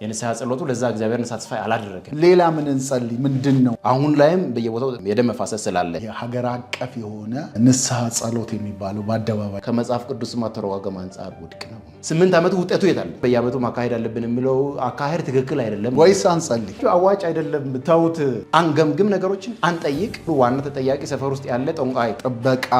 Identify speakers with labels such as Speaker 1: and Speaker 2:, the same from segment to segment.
Speaker 1: የንስሐ ጸሎቱ ለዛ እግዚአብሔርን ሳትስፋይ አላደረገም።
Speaker 2: ሌላ ምን እንጸልይ? ምንድነው?
Speaker 1: አሁን ላይም በየቦታው የደም መፋሰስ ስላለ
Speaker 2: የሀገር አቀፍ የሆነ ንስሐ ጸሎት የሚባለው በአደባባይ
Speaker 1: ከመጽሐፍ ቅዱስ ማተረዋገም አንጻር ውድቅ ነው። 8 ዓመት ውጤቱ የታለ? በየዓመቱ ማካሄድ አለብን የሚለው አካሄድ ትክክል አይደለም
Speaker 2: ወይስ አንጸልይ?
Speaker 1: አዋጭ አይደለም። ተውት። አንገምግም ነገሮችን አንጠይቅ። ዋና ተጠያቂ ሰፈር ውስጥ ያለ ጠንቋይ
Speaker 2: ጥበቃ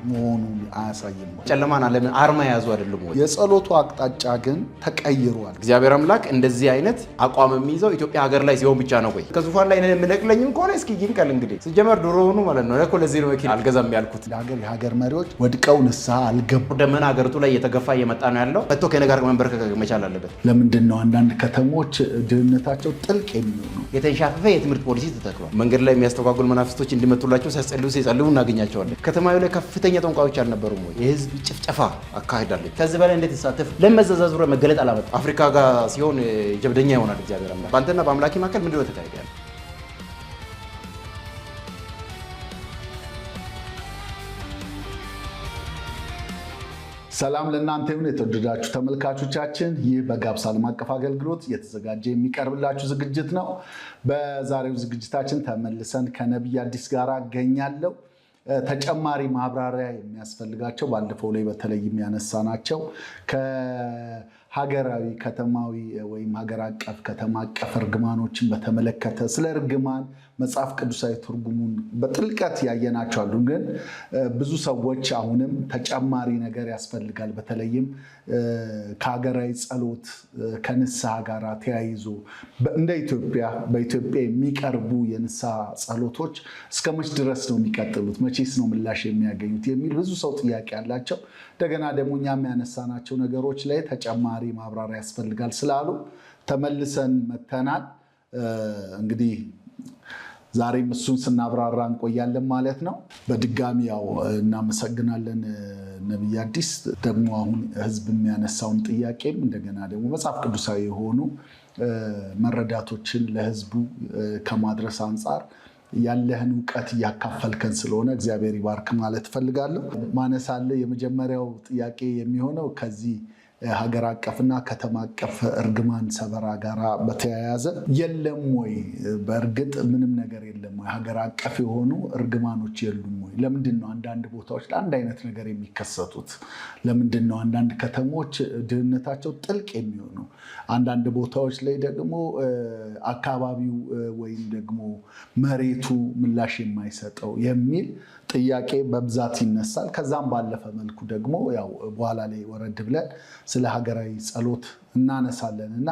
Speaker 2: መሆኑ አያሳይም።
Speaker 1: ጨለማን ዓለምን አርማ ያዙ አይደለም ወይ?
Speaker 2: የጸሎቱ አቅጣጫ ግን ተቀይሯል።
Speaker 1: እግዚአብሔር አምላክ እንደዚህ አይነት አቋም የሚይዘው ኢትዮጵያ ሀገር ላይ ሲሆን ብቻ ነው። ወይ ከዙፋን ላይ የምነቅለኝም ከሆነ እስኪ ይንቀል። እንግዲህ ሲጀመር ድሮ ሆኑ ማለት ነው እኮ ለዚህ ነው መኪና አልገዛም ያልኩት።
Speaker 2: የሀገር መሪዎች ወድቀው ንስሐ አልገቡ።
Speaker 1: ደመና ሀገሪቱ ላይ እየተገፋ እየመጣ ነው ያለው። መጥቶ ከነጋር መንበርከክ መቻል አለበት።
Speaker 2: ለምንድን ነው አንዳንድ ከተሞች ድህነታቸው ጥልቅ የሚሆኑ?
Speaker 1: የተንሻፈፈ የትምህርት ፖሊሲ ተተክሏል። መንገድ ላይ የሚያስተጓጉል መናፍስቶች እንዲመቱላቸው ሲጸልዩ እናገኛቸዋለን። ከተማው ላይ ከፍተኛ ጠንቋዮች አልነበሩም ወይ? የህዝብ ጭፍጨፋ አካሂዳለች። ከዚህ በላይ እንዴት ይሳተፍ? ለመዘዛዙረ መገለጥ አላመጣ። አፍሪካ ጋር ሲሆን ጀብደኛ ይሆናል እግዚአብሔር አምላክ። በአንተና በአምላኪ መካከል ምንድን ነው ተካሄደ ያለው?
Speaker 2: ሰላም ለእናንተ ይሁን የተወደዳችሁ ተመልካቾቻችን። ይህ በጋብስ ዓለም አቀፍ አገልግሎት እየተዘጋጀ የሚቀርብላችሁ ዝግጅት ነው። በዛሬው ዝግጅታችን ተመልሰን ከነቢይ አዲስ ጋር እገኛለሁ። ተጨማሪ ማብራሪያ የሚያስፈልጋቸው ባለፈው ላይ በተለይ የሚያነሳናቸው ከሀገራዊ ከተማዊ ወይም ሀገር አቀፍ ከተማ አቀፍ እርግማኖችን በተመለከተ ስለ እርግማን መጽሐፍ ቅዱሳዊ ትርጉሙን በጥልቀት ያየናቸው አሉ። ግን ብዙ ሰዎች አሁንም ተጨማሪ ነገር ያስፈልጋል። በተለይም ከሀገራዊ ጸሎት ከንስሐ ጋር ተያይዞ እንደ በኢትዮጵያ የሚቀርቡ የንስሐ ጸሎቶች እስከ መች ድረስ ነው የሚቀጥሉት? መቼስ ነው ምላሽ የሚያገኙት? የሚል ብዙ ሰው ጥያቄ አላቸው። እንደገና ደግሞ እኛ የሚያነሳናቸው ነገሮች ላይ ተጨማሪ ማብራሪያ ያስፈልጋል ስላሉ ተመልሰን መተናል። እንግዲህ ዛሬም እሱን ስናብራራ እንቆያለን ማለት ነው። በድጋሚ ያው እናመሰግናለን ነቢይ አዲስ። ደግሞ አሁን ህዝብ የሚያነሳውን ጥያቄም እንደገና ደግሞ መጽሐፍ ቅዱሳዊ የሆኑ መረዳቶችን ለህዝቡ ከማድረስ አንጻር ያለህን እውቀት እያካፈልከን ስለሆነ እግዚአብሔር ይባርክ ማለት እፈልጋለሁ። ማነሳለ የመጀመሪያው ጥያቄ የሚሆነው ከዚህ ሀገር አቀፍና ከተማ አቀፍ እርግማን ሰበራ ጋር በተያያዘ የለም ወይ? በእርግጥ ምንም ነገር የለም ወይ? ሀገር አቀፍ የሆኑ እርግማኖች የሉም ወይ? ለምንድን ነው አንዳንድ ቦታዎች ለአንድ አይነት ነገር የሚከሰቱት? ለምንድን ነው አንዳንድ ከተሞች ድህነታቸው ጥልቅ የሚሆኑ፣ አንዳንድ ቦታዎች ላይ ደግሞ አካባቢው ወይም ደግሞ መሬቱ ምላሽ የማይሰጠው የሚል ጥያቄ በብዛት ይነሳል። ከዛም ባለፈ መልኩ ደግሞ ያው በኋላ ላይ ወረድ ብለን ስለ ሀገራዊ ጸሎት እናነሳለን እና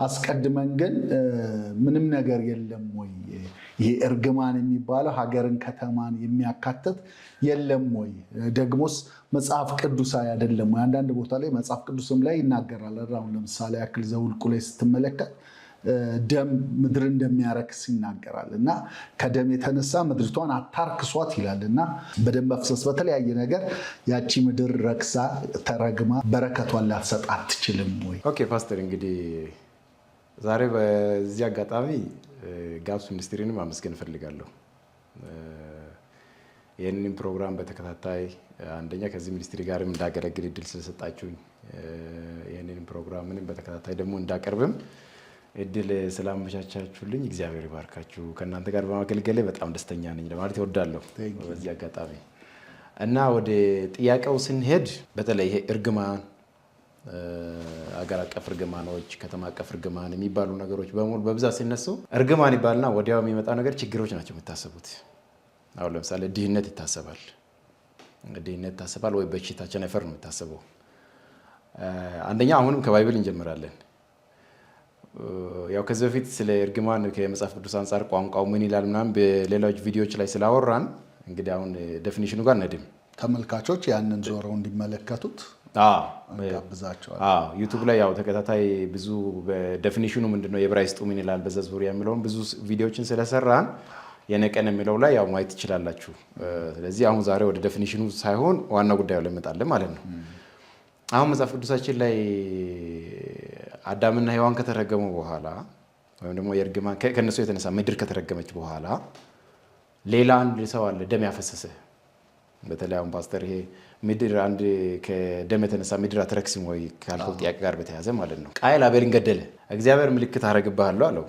Speaker 2: አስቀድመን ግን ምንም ነገር የለም ወይ? ይሄ እርግማን የሚባለው ሀገርን ከተማን የሚያካትት የለም ወይ? ደግሞስ መጽሐፍ ቅዱሳዊ አይደለም ወይ? አንዳንድ ቦታ ላይ መጽሐፍ ቅዱስም ላይ ይናገራል። አሁን ለምሳሌ ያክል ዘኍልቍ ላይ ስትመለከት ደም ምድር እንደሚያረክስ ይናገራል እና ከደም የተነሳ ምድሪቷን አታርክሷት ይላል እና በደም መፍሰስ በተለያየ ነገር ያቺ ምድር ረክሳ ተረግማ በረከቷን ላትሰጥ አትችልም ወይ?
Speaker 1: ኦኬ ፓስተር፣ እንግዲህ ዛሬ በዚህ አጋጣሚ ጋብስ ሚኒስትሪንም አመስገን እፈልጋለሁ። ይህንን ፕሮግራም በተከታታይ አንደኛ ከዚህ ሚኒስትሪ ጋርም እንዳገለግል እድል ስለሰጣችሁኝ ይህንን ፕሮግራምንም በተከታታይ ደግሞ እንዳቀርብም እድል ስላመቻቻችሁልኝ እግዚአብሔር ይባርካችሁ። ከእናንተ ጋር በማገልገሌ በጣም ደስተኛ ነኝ ለማለት እወዳለሁ በዚህ አጋጣሚ እና ወደ ጥያቄው ስንሄድ በተለይ ይሄ እርግማን፣ አገር አቀፍ እርግማኖች፣ ከተማ አቀፍ እርግማን የሚባሉ ነገሮች በሙሉ በብዛት ሲነሱ እርግማን ይባልና ወዲያው የሚመጣው ነገር ችግሮች ናቸው የምታሰቡት። አሁን ለምሳሌ ድህነት ይታሰባል ወይ በሽታ ቸነፈር ነው የሚታሰበው። አንደኛ አሁንም ከባይብል እንጀምራለን። ያው ከዚህ በፊት ስለ እርግማን ከመጽሐፍ ቅዱስ አንጻር ቋንቋው ምን ይላል ምናምን በሌሎች ቪዲዮዎች ላይ ስላወራን እንግዲህ አሁን ዴፊኒሽኑ ጋር ነድም
Speaker 2: ተመልካቾች ያንን ዞረው እንዲመለከቱት ጋብዛቸዋል።
Speaker 1: ዩቲዩብ ላይ ያው ተከታታይ ብዙ በዴፊኒሽኑ ምንድነው የዕብራይስጡ ምን ይላል በዛ ዙሪያ የሚለውን ብዙ ቪዲዮዎችን ስለሰራን የነቀን የሚለው ላይ ያው ማየት ትችላላችሁ። ስለዚህ አሁን ዛሬ ወደ ዴፊኒሽኑ ሳይሆን ዋና ጉዳዩ ላይ እንመጣለን ማለት ነው። አሁን መጽሐፍ ቅዱሳችን ላይ አዳምና ሔዋን ከተረገሙ በኋላ ወይም ደግሞ የእርግማን ከነሱ የተነሳ ምድር ከተረገመች በኋላ ሌላ አንድ ሰው አለ ደም ያፈሰሰ። በተለይ አሁን ፓስተር ይሄ ምድር አንድ ከደም የተነሳ ምድር አትረክስም ወይ ካልከው ጥያቄ ጋር በተያያዘ ማለት ነው። ቃየል አቤልን ገደለ። እግዚአብሔር ምልክት አደርግብሃለሁ አለው።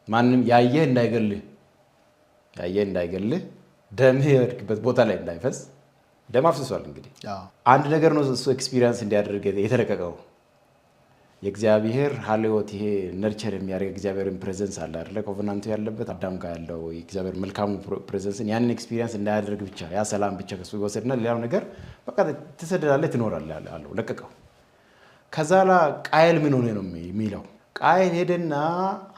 Speaker 1: ማንም ያየህ እንዳይገልህ ደምህ የወድቅበት ቦታ ላይ እንዳይፈስ ደም አፍስሷል። እንግዲህ አንድ ነገር ነው እሱ ኤክስፒሪየንስ እንዲያደርግ የተለቀቀው የእግዚአብሔር ሀልዮት ይሄ ነርቸር የሚያደርግ እግዚአብሔርን ፕሬዘንስ አለ አይደለ? ኮቨናንቱ ያለበት አዳም ጋር ያለው የእግዚአብሔር መልካሙ ፕሬዘንስን ያንን ኤክስፒሪየንስ እንዳያደርግ ብቻ ያ ሰላም ብቻ ከሱ ይወሰድና ሌላው ነገር በቃ ትሰደዳለህ ትኖራለህ አለው። ለቀቀው። ከዛ ላ ቃየል ምን ሆነ ነው የሚለው? ቃየል ሄደና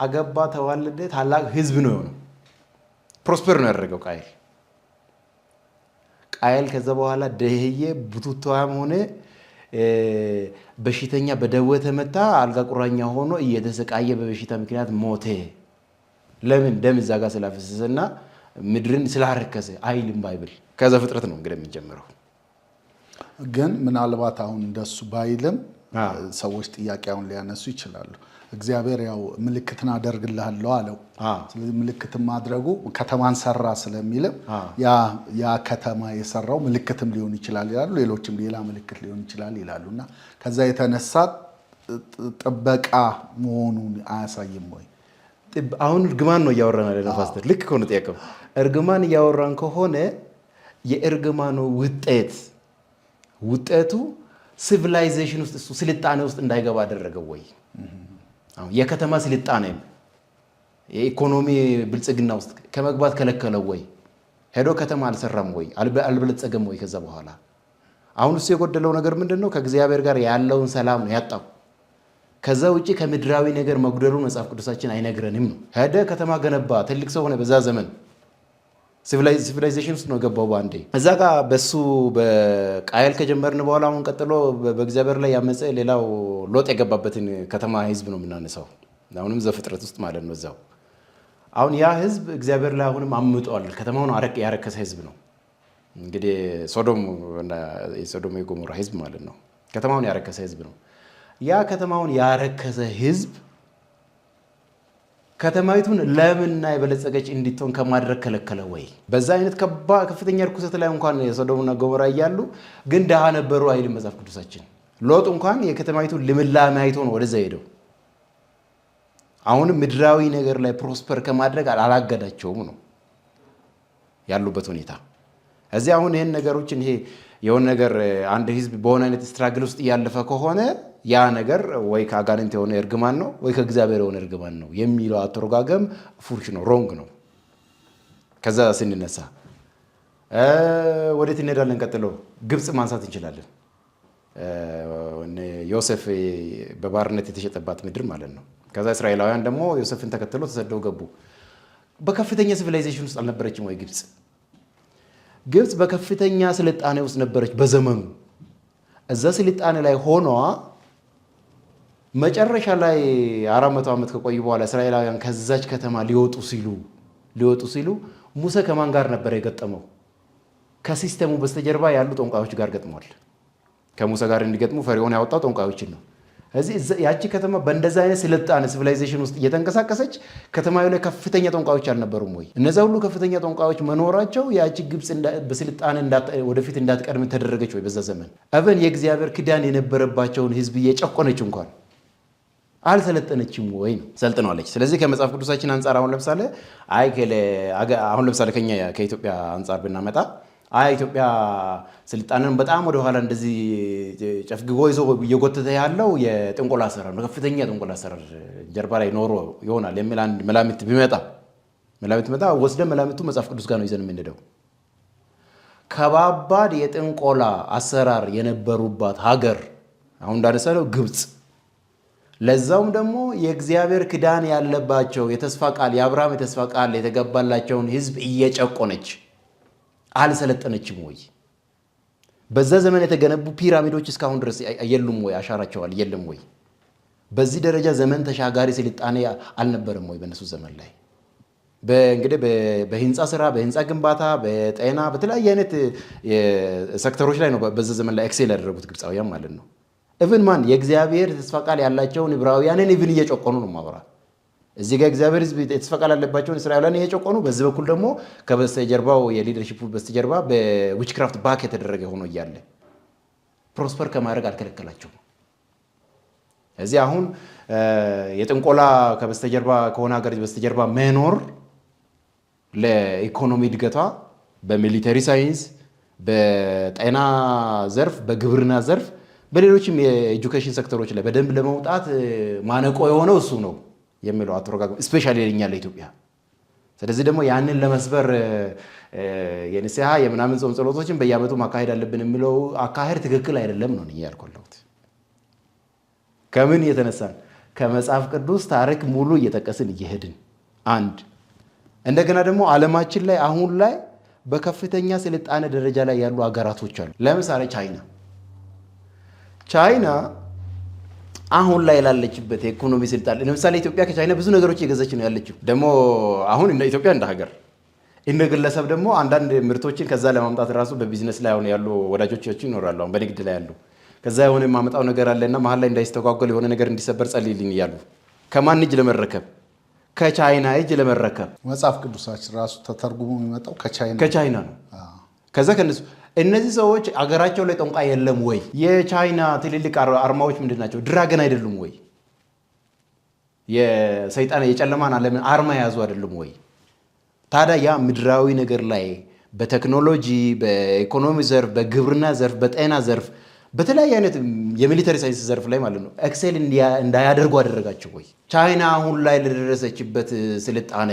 Speaker 1: አገባ፣ ተዋለደ፣ ታላቅ ህዝብ ነው የሆነው። ፕሮስፐር ነው ያደረገው ቃየል ከዛ በኋላ ደህየ ቡቱቷም ሆነ በሽተኛ በደዌ ተመታ፣ አልጋ ቁራኛ ሆኖ እየተሰቃየ በበሽታ ምክንያት ሞተ። ለምን? ደም እዛ ጋር ስላፈሰሰና ምድርን ስላረከሰ አይልም ባይብል። ከዛ ፍጥረት ነው እንግዲህ የሚጀምረው።
Speaker 2: ግን ምናልባት አሁን እንደሱ ባይልም ሰዎች ጥያቄውን ሊያነሱ ይችላሉ። እግዚአብሔር ያው ምልክትን አደርግልሃለሁ አለው። ስለዚህ ምልክትን ማድረጉ ከተማን ሰራ ስለሚልም ያ ከተማ የሰራው ምልክትም ሊሆን ይችላል ይላሉ። ሌሎችም ሌላ ምልክት ሊሆን ይችላል ይላሉ። እና ከዛ የተነሳ ጥበቃ መሆኑን አያሳይም ወይ?
Speaker 1: አሁን እርግማን ነው እያወራን ያለ ነው ፓስተር። ልክ ከሆነ ጥያቄው እርግማን እያወራን ከሆነ የእርግማኑ ውጤቱ ሲቪላይዜሽን ውስጥ እሱ ስልጣኔ ውስጥ እንዳይገባ አደረገው ወይ? የከተማ ስልጣኔ የኢኮኖሚ ብልጽግና ውስጥ ከመግባት ከለከለው ወይ? ሄዶ ከተማ አልሰራም ወይ? አልበለጸገም ወይ? ከዛ በኋላ አሁን እሱ የጎደለው ነገር ምንድን ነው? ከእግዚአብሔር ጋር ያለውን ሰላም ነው ያጣው። ከዛ ውጪ ከምድራዊ ነገር መጉደሉ መጽሐፍ ቅዱሳችን አይነግረንም ነው። ሄደ ከተማ ገነባ፣ ትልቅ ሰው ሆነ። በዛ ዘመን ሲቪላይዜሽን ውስጥ ነው ገባው ባንዴ። እዛ ጋር በሱ በቃየል ከጀመርን በኋላ አሁን ቀጥሎ በእግዚአብሔር ላይ ያመፀ ሌላው ሎጥ የገባበትን ከተማ ህዝብ ነው የምናነሳው። አሁንም ዘፍጥረት ውስጥ ማለት ነው እዛው። አሁን ያ ህዝብ እግዚአብሔር ላይ አሁንም አምጧል። ከተማውን ያረከሰ ህዝብ ነው እንግዲህ የሶዶም የጎሞራ ህዝብ ማለት ነው። ከተማውን ያረከሰ ህዝብ ነው። ያ ከተማውን ያረከሰ ህዝብ ከተማይቱን ለምንና የበለጸገች እንድትሆን ከማድረግ ከለከለ ወይ? በዛ አይነት ከፍተኛ ርኩሰት ላይ እንኳን የሶዶምና ገሞራ እያሉ ግን ድሃ ነበሩ አይልም መጽሐፍ ቅዱሳችን። ሎጥ እንኳን የከተማይቱን ልምላሜ አይቶ ነው ወደዛ ሄደው። አሁንም ምድራዊ ነገር ላይ ፕሮስፐር ከማድረግ አላገዳቸውም ነው ያሉበት ሁኔታ። እዚህ አሁን ይህን ነገሮችን ይሄ የሆነ ነገር አንድ ህዝብ በሆነ አይነት ስትራግል ውስጥ እያለፈ ከሆነ ያ ነገር ወይ ከአጋንንት የሆነ እርግማን ነው ወይ ከእግዚአብሔር የሆነ እርግማን ነው የሚለው አተረጓጎም ፉርሽ ነው፣ ሮንግ ነው። ከዛ ስንነሳ ወዴት እንሄዳለን? ቀጥሎ ግብፅ ማንሳት እንችላለን። ዮሴፍ በባርነት የተሸጠባት ምድር ማለት ነው። ከዛ እስራኤላውያን ደግሞ ዮሴፍን ተከትሎ ተሰደው ገቡ። በከፍተኛ ሲቪላይዜሽን ውስጥ አልነበረችም ወይ ግብፅ? ግብፅ በከፍተኛ ስልጣኔ ውስጥ ነበረች በዘመኑ። እዛ ስልጣኔ ላይ ሆኗ መጨረሻ ላይ 400 ዓመት ከቆዩ በኋላ እስራኤላውያን ከዛች ከተማ ሊወጡ ሲሉ ሙሴ ከማን ጋር ነበር የገጠመው? ከሲስተሙ በስተጀርባ ያሉ ጠንቋዮች ጋር ገጥሟል። ከሙሴ ጋር እንዲገጥሙ ፈርዖን ያወጣው ጠንቋዮችን ነው። እዚህ ያቺ ከተማ በእንደዛ አይነት ስልጣኔ ሲቪላይዜሽን ውስጥ እየተንቀሳቀሰች ከተማው ላይ ከፍተኛ ጠንቋዮች አልነበሩም ወይ? እነዛ ሁሉ ከፍተኛ ጠንቋዮች መኖራቸው ያቺ ግብፅ በስልጣኔ ወደፊት እንዳትቀድም ተደረገች ወይ? በዛ ዘመን እብን የእግዚአብሔር ክዳን የነበረባቸውን ህዝብ እየጨቆነች እንኳን አልሰለጠነችም ወይ ነው? ሰልጥናለች። ስለዚህ ከመጽሐፍ ቅዱሳችን አንጻር አሁን ለምሳሌ ከኛ ከኢትዮጵያ አንጻር ብናመጣ ኢትዮጵያ ስልጣንን በጣም ወደኋላ እንደዚህ ጨፍግጎ ይዞ እየጎተተ ያለው የጥንቆላ አሰራር ነው። ከፍተኛ ጥንቆላ አሰራር ጀርባ ላይ ኖሮ ይሆናል የሚል አንድ መላምት ቢመጣ ወስደን መላምቱ መጽሐፍ ቅዱስ ጋር ነው ይዘን የምንሄደው። ከባባድ የጥንቆላ አሰራር የነበሩባት ሀገር አሁን እንዳነሳለው ግብፅ፣ ለዛውም ደግሞ የእግዚአብሔር ክዳን ያለባቸው የተስፋ ቃል የአብርሃም የተስፋ ቃል የተገባላቸውን ህዝብ እየጨቆነች አልሰለጠነችም ወይ? በዛ ዘመን የተገነቡ ፒራሚዶች እስካሁን ድረስ የሉም ወይ? አሻራቸዋል የለም ወይ? በዚህ ደረጃ ዘመን ተሻጋሪ ስልጣኔ አልነበረም ወይ በእነሱ ዘመን ላይ? እንግዲህ በህንፃ ስራ፣ በህንፃ ግንባታ፣ በጤና፣ በተለያየ አይነት ሴክተሮች ላይ ነው በዛ ዘመን ላይ ኤክሴል ያደረጉት ግብፃውያን ማለት ነው። ኢቭን የእግዚአብሔር ተስፋ ቃል ያላቸውን ዕብራውያንን ኢቭን እየጨቆኑ ነው ማወራ። እዚህ ጋር እግዚአብሔር ህዝብ ተስፋ ቃል ያለባቸውን እስራኤላውያን እየጨቆኑ፣ በዚህ በኩል ደግሞ ከበስተጀርባው የሊደርሺፕ በስተጀርባ በዊችክራፍት ባክ የተደረገ ሆኖ እያለ ፕሮስፐር ከማድረግ አልከለከላቸውም። እዚህ አሁን የጥንቆላ ከበስተጀርባ ከሆነ ሀገር በስተጀርባ መኖር ለኢኮኖሚ እድገቷ በሚሊተሪ ሳይንስ፣ በጤና ዘርፍ፣ በግብርና ዘርፍ፣ በሌሎችም የኤጁኬሽን ሴክተሮች ላይ በደንብ ለመውጣት ማነቆ የሆነው እሱ ነው የሚለው አተረጓጎም ስፔሻሊ ለኛ ለኢትዮጵያ። ስለዚህ ደግሞ ያንን ለመስበር የንስሐ የምናምን ጾም ጸሎቶችን በየዓመቱ ማካሄድ አለብን የሚለው አካሄድ ትክክል አይደለም ነው ያልኩት። ከምን የተነሳን ከመጽሐፍ ቅዱስ ታሪክ ሙሉ እየጠቀስን እየሄድን አንድ እንደገና ደግሞ ዓለማችን ላይ አሁን ላይ በከፍተኛ ስልጣኔ ደረጃ ላይ ያሉ አገራቶች አሉ። ለምሳሌ ቻይና አሁን ላይ ላለችበት የኢኮኖሚ ስልጣን ለምሳሌ ኢትዮጵያ ከቻይና ብዙ ነገሮች እየገዛች ነው ያለችው። ደግሞ አሁን እንደ ኢትዮጵያ እንደ ሀገር እንደ ግለሰብ ደግሞ አንዳንድ ምርቶችን ከዛ ለማምጣት ራሱ በቢዝነስ ላይ አሁን ያሉ ወዳጆቻችን ይኖራሉ። አሁን በንግድ ላይ ያሉ ከዛ የሆነ የማመጣው ነገር አለና መሀል ላይ እንዳይስተጓጎል የሆነ ነገር እንዲሰበር ጸልይልኝ እያሉ ከማን እጅ ለመረከብ? ከቻይና እጅ ለመረከብ።
Speaker 2: መጽሐፍ ቅዱሳችን ራሱ ተተርጉሞ የሚመጣው
Speaker 1: ከቻይና ነው። ከዛ ከነሱ እነዚህ ሰዎች አገራቸው ላይ ጠንቋይ የለም ወይ? የቻይና ትልልቅ አርማዎች ምንድን ናቸው? ድራገን አይደሉም ወይ? የሰይጣን የጨለማን ዓለምን አርማ የያዙ አይደሉም ወይ? ታዲያ ያ ምድራዊ ነገር ላይ በቴክኖሎጂ፣ በኢኮኖሚ ዘርፍ፣ በግብርና ዘርፍ፣ በጤና ዘርፍ፣ በተለያየ አይነት የሚሊተሪ ሳይንስ ዘርፍ ላይ ማለት ነው ኤክሴል እንዳያደርጉ አደረጋቸው ወይ? ቻይና አሁን ላይ ለደረሰችበት ስልጣኔ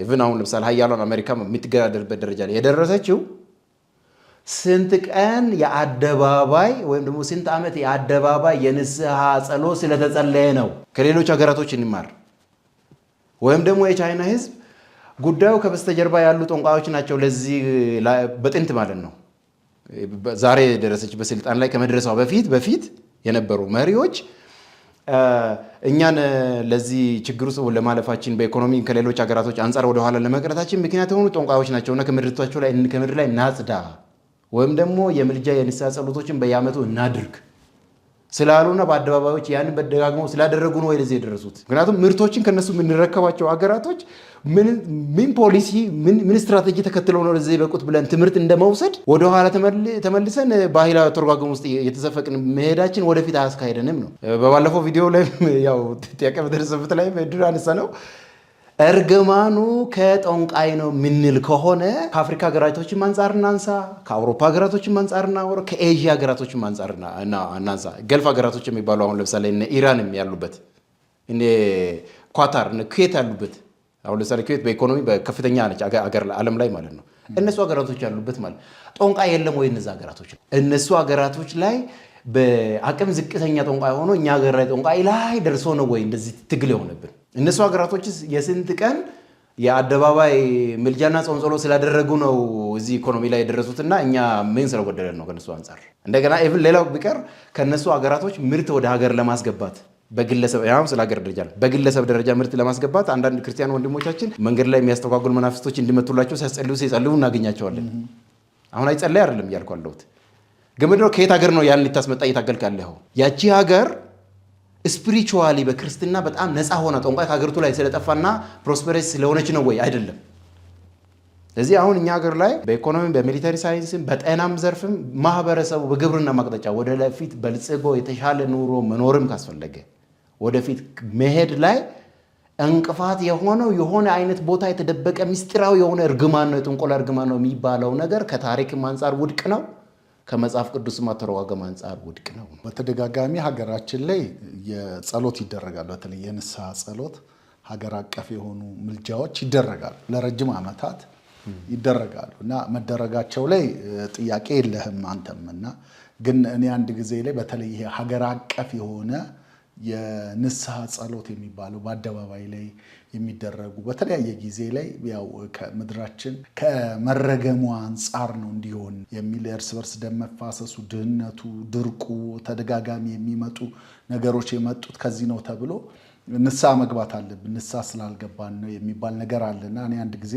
Speaker 1: ኢቭን አሁን ለምሳሌ ሀያሏን አሜሪካ የምትገዳደርበት ደረጃ ላይ የደረሰችው ስንት ቀን የአደባባይ ወይም ደግሞ ስንት ዓመት የአደባባይ የንስሐ ጸሎት ስለተጸለየ ነው? ከሌሎች ሀገራቶች እንማር። ወይም ደግሞ የቻይና ሕዝብ ጉዳዩ ከበስተጀርባ ያሉ ጠንቋዮች ናቸው ለዚህ በጥንት ማለት ነው ዛሬ የደረሰችበት ስልጣን ላይ ከመድረሷ በፊት የነበሩ መሪዎች እኛን ለዚህ ችግር ውስጥ ለማለፋችን በኢኮኖሚ ከሌሎች ሀገራቶች አንጻር ወደኋላ ለመቅረታችን ምክንያት የሆኑ ጠንቋዮች ናቸውና ከምድር ላይ እናጽዳ ወይም ደግሞ የምልጃ የንስሐ ጸሎቶችን በየዓመቱ እናድርግ ስላሉና በአደባባዮች ያንን በደጋግመው ስላደረጉ ነው ለዚህ የደረሱት። ምክንያቱም ምርቶችን ከነሱ የምንረከባቸው ሀገራቶች ምን ፖሊሲ ምን ስትራቴጂ ተከትለው ነው ለዚህ በቁት ብለን ትምህርት እንደመውሰድ ወደኋላ ተመልሰን ባህላዊ አተረጓጎም ውስጥ የተዘፈቅን መሄዳችን ወደፊት አያስካሄደንም ነው። በባለፈው ቪዲዮ ላይ ያው ጥያቄ በደረሰበት ላይ በድር አነሳ ነው እርግማኑ ከጠንቋይ ነው ምንል ከሆነ ከአፍሪካ ሀገራቶችም አንጻር እናንሳ፣ ከአውሮፓ ሀገራቶችም አንጻር እናወራ፣ ከኤዥያ ሀገራቶችም አንጻር እናንሳ። ገልፍ ሀገራቶች የሚባሉ አሁን ለምሳሌ እነ ኢራንም ያሉበት እነ ኳታር እነ ኩዌት ያሉበት አሁን ለምሳሌ ኩዌት በኢኮኖሚ በከፍተኛ ነች ሀገር ዓለም ላይ ማለት ነው። እነሱ ሀገራቶች ያሉበት ማለት ጠንቋይ የለም ወይ? እነሱ ሀገራቶች ላይ በአቅም ዝቅተኛ ጠንቋይ ሆኖ እኛ ሀገር ላይ ጠንቋይ ላይ ደርሶ ነው ወይ እንደዚህ ትግል የሆነብን? እነሱ ሀገራቶችስ የስንት ቀን የአደባባይ ምልጃና ጾም ጸሎት ስላደረጉ ነው እዚህ ኢኮኖሚ ላይ የደረሱትና እኛ ምን ስለጎደለን ነው ከነሱ አንጻር? እንደገና ኢቭን ሌላው ቢቀር ከነሱ ሀገራቶች ምርት ወደ ሀገር ለማስገባት በግለሰብ ያው ስለ ሀገር ደረጃ በግለሰብ ደረጃ ምርት ለማስገባት አንዳንድ ክርስቲያን ወንድሞቻችን መንገድ ላይ የሚያስተጓጉል መናፍስቶች እንዲመቱላቸው ሲጸልዩ እናገኛቸዋለን። አሁን አይጸለይ አይደለም እያልኩ አለሁት። ግን ምንድን ነው ከየት ሀገር ነው ያን ልታስመጣ እየታገልክ ያለኸው? ያቺ ሀገር ስፒሪቹዋሊ በክርስትና በጣም ነፃ ሆና ጠንቋይ ከሀገሪቱ ላይ ስለጠፋና ፕሮስፐሬስ ስለሆነች ነው ወይ? አይደለም። ስለዚህ አሁን እኛ ሀገር ላይ በኢኮኖሚ በሚሊተሪ ሳይንስም በጤናም ዘርፍም ማህበረሰቡ በግብርና ማቅጣጫ ወደፊት በልጽጎ የተሻለ ኑሮ መኖርም ካስፈለገ ወደፊት መሄድ ላይ እንቅፋት የሆነው የሆነ አይነት ቦታ የተደበቀ ምስጢራዊ የሆነ እርግማን ነው፣ የጥንቆላ እርግማን ነው የሚባለው ነገር ከታሪክም አንጻር ውድቅ ነው፣ ከመጽሐፍ ቅዱስ ማተረጓጎም አንጻር ውድቅ ነው።
Speaker 2: በተደጋጋሚ ሀገራችን ላይ የጸሎት ይደረጋል። በተለይ የንስሐ ጸሎት ሀገር አቀፍ የሆኑ ምልጃዎች ይደረጋሉ፣ ለረጅም ዓመታት ይደረጋሉ እና መደረጋቸው ላይ ጥያቄ የለህም አንተም። እና ግን እኔ አንድ ጊዜ ላይ በተለይ ይሄ ሀገር አቀፍ የሆነ የንስሐ ጸሎት የሚባለው በአደባባይ ላይ የሚደረጉ በተለያየ ጊዜ ላይ ያው ከምድራችን ከመረገሙ አንጻር ነው እንዲሆን የሚል እርስ በርስ ደም መፋሰሱ፣ ድህነቱ፣ ድርቁ፣ ተደጋጋሚ የሚመጡ ነገሮች የመጡት ከዚህ ነው ተብሎ ንስሐ መግባት አለብን፣ ንስሐ ስላልገባን ነው የሚባል ነገር አለና እኔ አንድ ጊዜ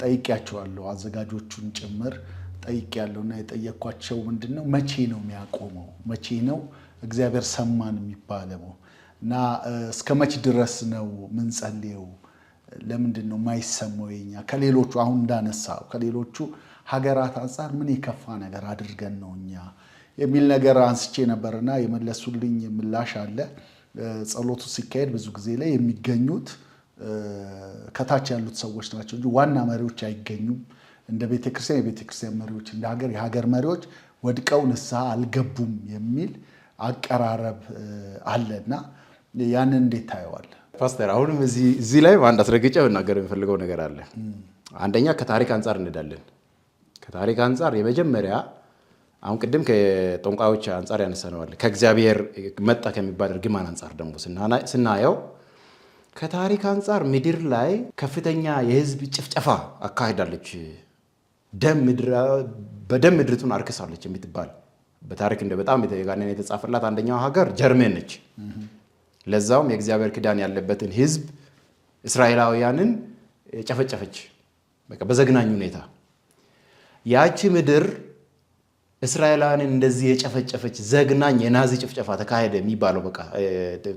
Speaker 2: ጠይቄያቸዋለሁ፣ አዘጋጆቹን ጭምር ጠይቄያለሁና የጠየኳቸው ምንድነው መቼ ነው የሚያቆመው? መቼ ነው እግዚአብሔር ሰማን የሚባለው? እና እስከ መች ድረስ ነው ምን ጸልየው? ለምንድን ነው የማይሰማው? የኛ ከሌሎቹ አሁን እንዳነሳው ከሌሎቹ ሀገራት አንጻር ምን የከፋ ነገር አድርገን ነው እኛ የሚል ነገር አንስቼ ነበርና የመለሱልኝ ምላሽ አለ። ጸሎቱ ሲካሄድ ብዙ ጊዜ ላይ የሚገኙት ከታች ያሉት ሰዎች ናቸው እንጂ ዋና መሪዎች አይገኙም። እንደ ቤተክርስቲያን የቤተክርስቲያን መሪዎች፣ እንደ ሀገር የሀገር መሪዎች ወድቀው ንስሐ አልገቡም የሚል አቀራረብ አለና ያንን እንዴት ታየዋል
Speaker 1: ፓስተር? አሁንም እዚህ ላይ አንድ አስረግጬ መናገር የሚፈልገው ነገር አለ። አንደኛ ከታሪክ አንጻር እንዳለን ከታሪክ አንጻር የመጀመሪያ አሁን ቅድም ከጠንቋዮች አንጻር ያነሳነዋል። ከእግዚአብሔር መጣ ከሚባል እርግማን አንጻር ደግሞ ስናየው ከታሪክ አንጻር ምድር ላይ ከፍተኛ የህዝብ ጭፍጨፋ አካሂዳለች። በደም ምድሪቱን አርክሳለች የምትባል በታሪክ እንደ በጣም የተጋነነ የተጻፈላት አንደኛው ሀገር ጀርመን ነች። ለዛውም የእግዚአብሔር ኪዳን ያለበትን ህዝብ እስራኤላውያንን ጨፈጨፈች በቃ በዘግናኝ ሁኔታ። ያቺ ምድር እስራኤላውያንን እንደዚህ የጨፈጨፈች ዘግናኝ የናዚ ጭፍጨፋ ተካሄደ የሚባለው በቃ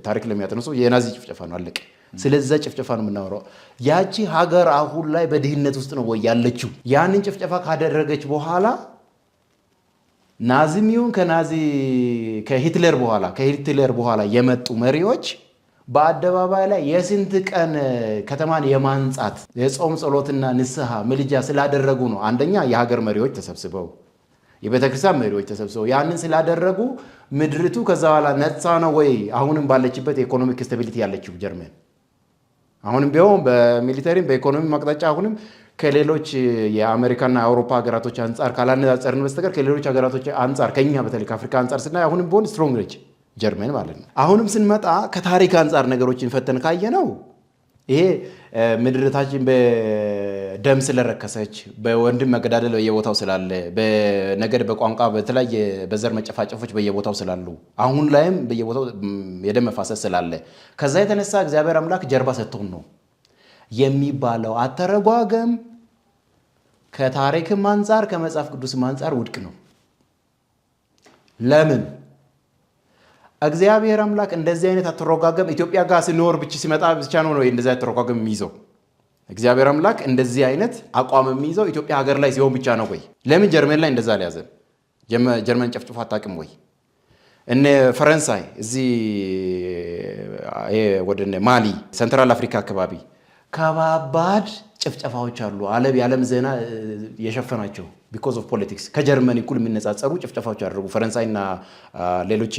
Speaker 1: ታሪክ ለሚያጠኑ ሰው የናዚ ጭፍጨፋ ነው አለቀ። ስለዛ ጭፍጨፋ ነው የምናወራው። ያቺ ሀገር አሁን ላይ በድህነት ውስጥ ነው ወይ ያለችው? ያንን ጭፍጨፋ ካደረገች በኋላ ናዚሚውን ከሂትለር በኋላ የመጡ መሪዎች በአደባባይ ላይ የስንት ቀን ከተማን የማንጻት የጾም ጸሎትና ንስሐ ምልጃ ስላደረጉ ነው። አንደኛ የሀገር መሪዎች ተሰብስበው የቤተክርስቲያን መሪዎች ተሰብስበው ያንን ስላደረጉ ምድሪቱ ከዛ በኋላ ነፃ ነው ወይ? አሁንም ባለችበት የኢኮኖሚክ ስታቢሊቲ ያለችው ጀርመን አሁንም ቢሆን በሚሊተሪም በኢኮኖሚ ማቅጣጫ አሁንም ከሌሎች የአሜሪካና የአውሮፓ ሀገራቶች አንጻር ካላነጻጸርን በስተቀር ከሌሎች ሀገራቶች አንጻር ከኛ በተለይ ከአፍሪካ አንጻር ስናይ አሁንም ቢሆን ስትሮንግ ነች ጀርመን ማለት ነው። አሁንም ስንመጣ ከታሪክ አንጻር ነገሮችን ፈተን ካየነው ይሄ ምድርታችን በደም ስለረከሰች በወንድም መገዳደል በየቦታው ስላለ በነገድ በቋንቋ በተለያየ በዘር መጨፋጨፎች በየቦታው ስላሉ አሁን ላይም በየቦታው የደም መፋሰስ ስላለ ከዛ የተነሳ እግዚአብሔር አምላክ ጀርባ ሰጥቶን ነው የሚባለው አተረጓገም ከታሪክም አንጻር ከመጽሐፍ ቅዱስም አንጻር ውድቅ ነው። ለምን? እግዚአብሔር አምላክ እንደዚህ አይነት አተረጓገም ኢትዮጵያ ጋር ሲኖር ሲመጣ ብቻ ነው እንደዚህ አተረጓገም የሚይዘው። እግዚአብሔር አምላክ እንደዚህ አይነት አቋም የሚይዘው ኢትዮጵያ ሀገር ላይ ሲሆን ብቻ ነው ወይ? ለምን ጀርመን ላይ እንደዛ አልያዘም? ጀርመን ጨፍጭፎ አታውቅም ወይ? እነ ፈረንሳይ እዚህ ወደ ማሊ ሴንትራል አፍሪካ አካባቢ ከባባድ ጭፍጨፋዎች አሉ። የዓለም ዜና የሸፈናቸው ቢኮዝ ኦፍ ፖለቲክስ ከጀርመን እኩል የሚነጻጸሩ ጭፍጨፋዎች ያደረጉ ፈረንሳይና ሌሎች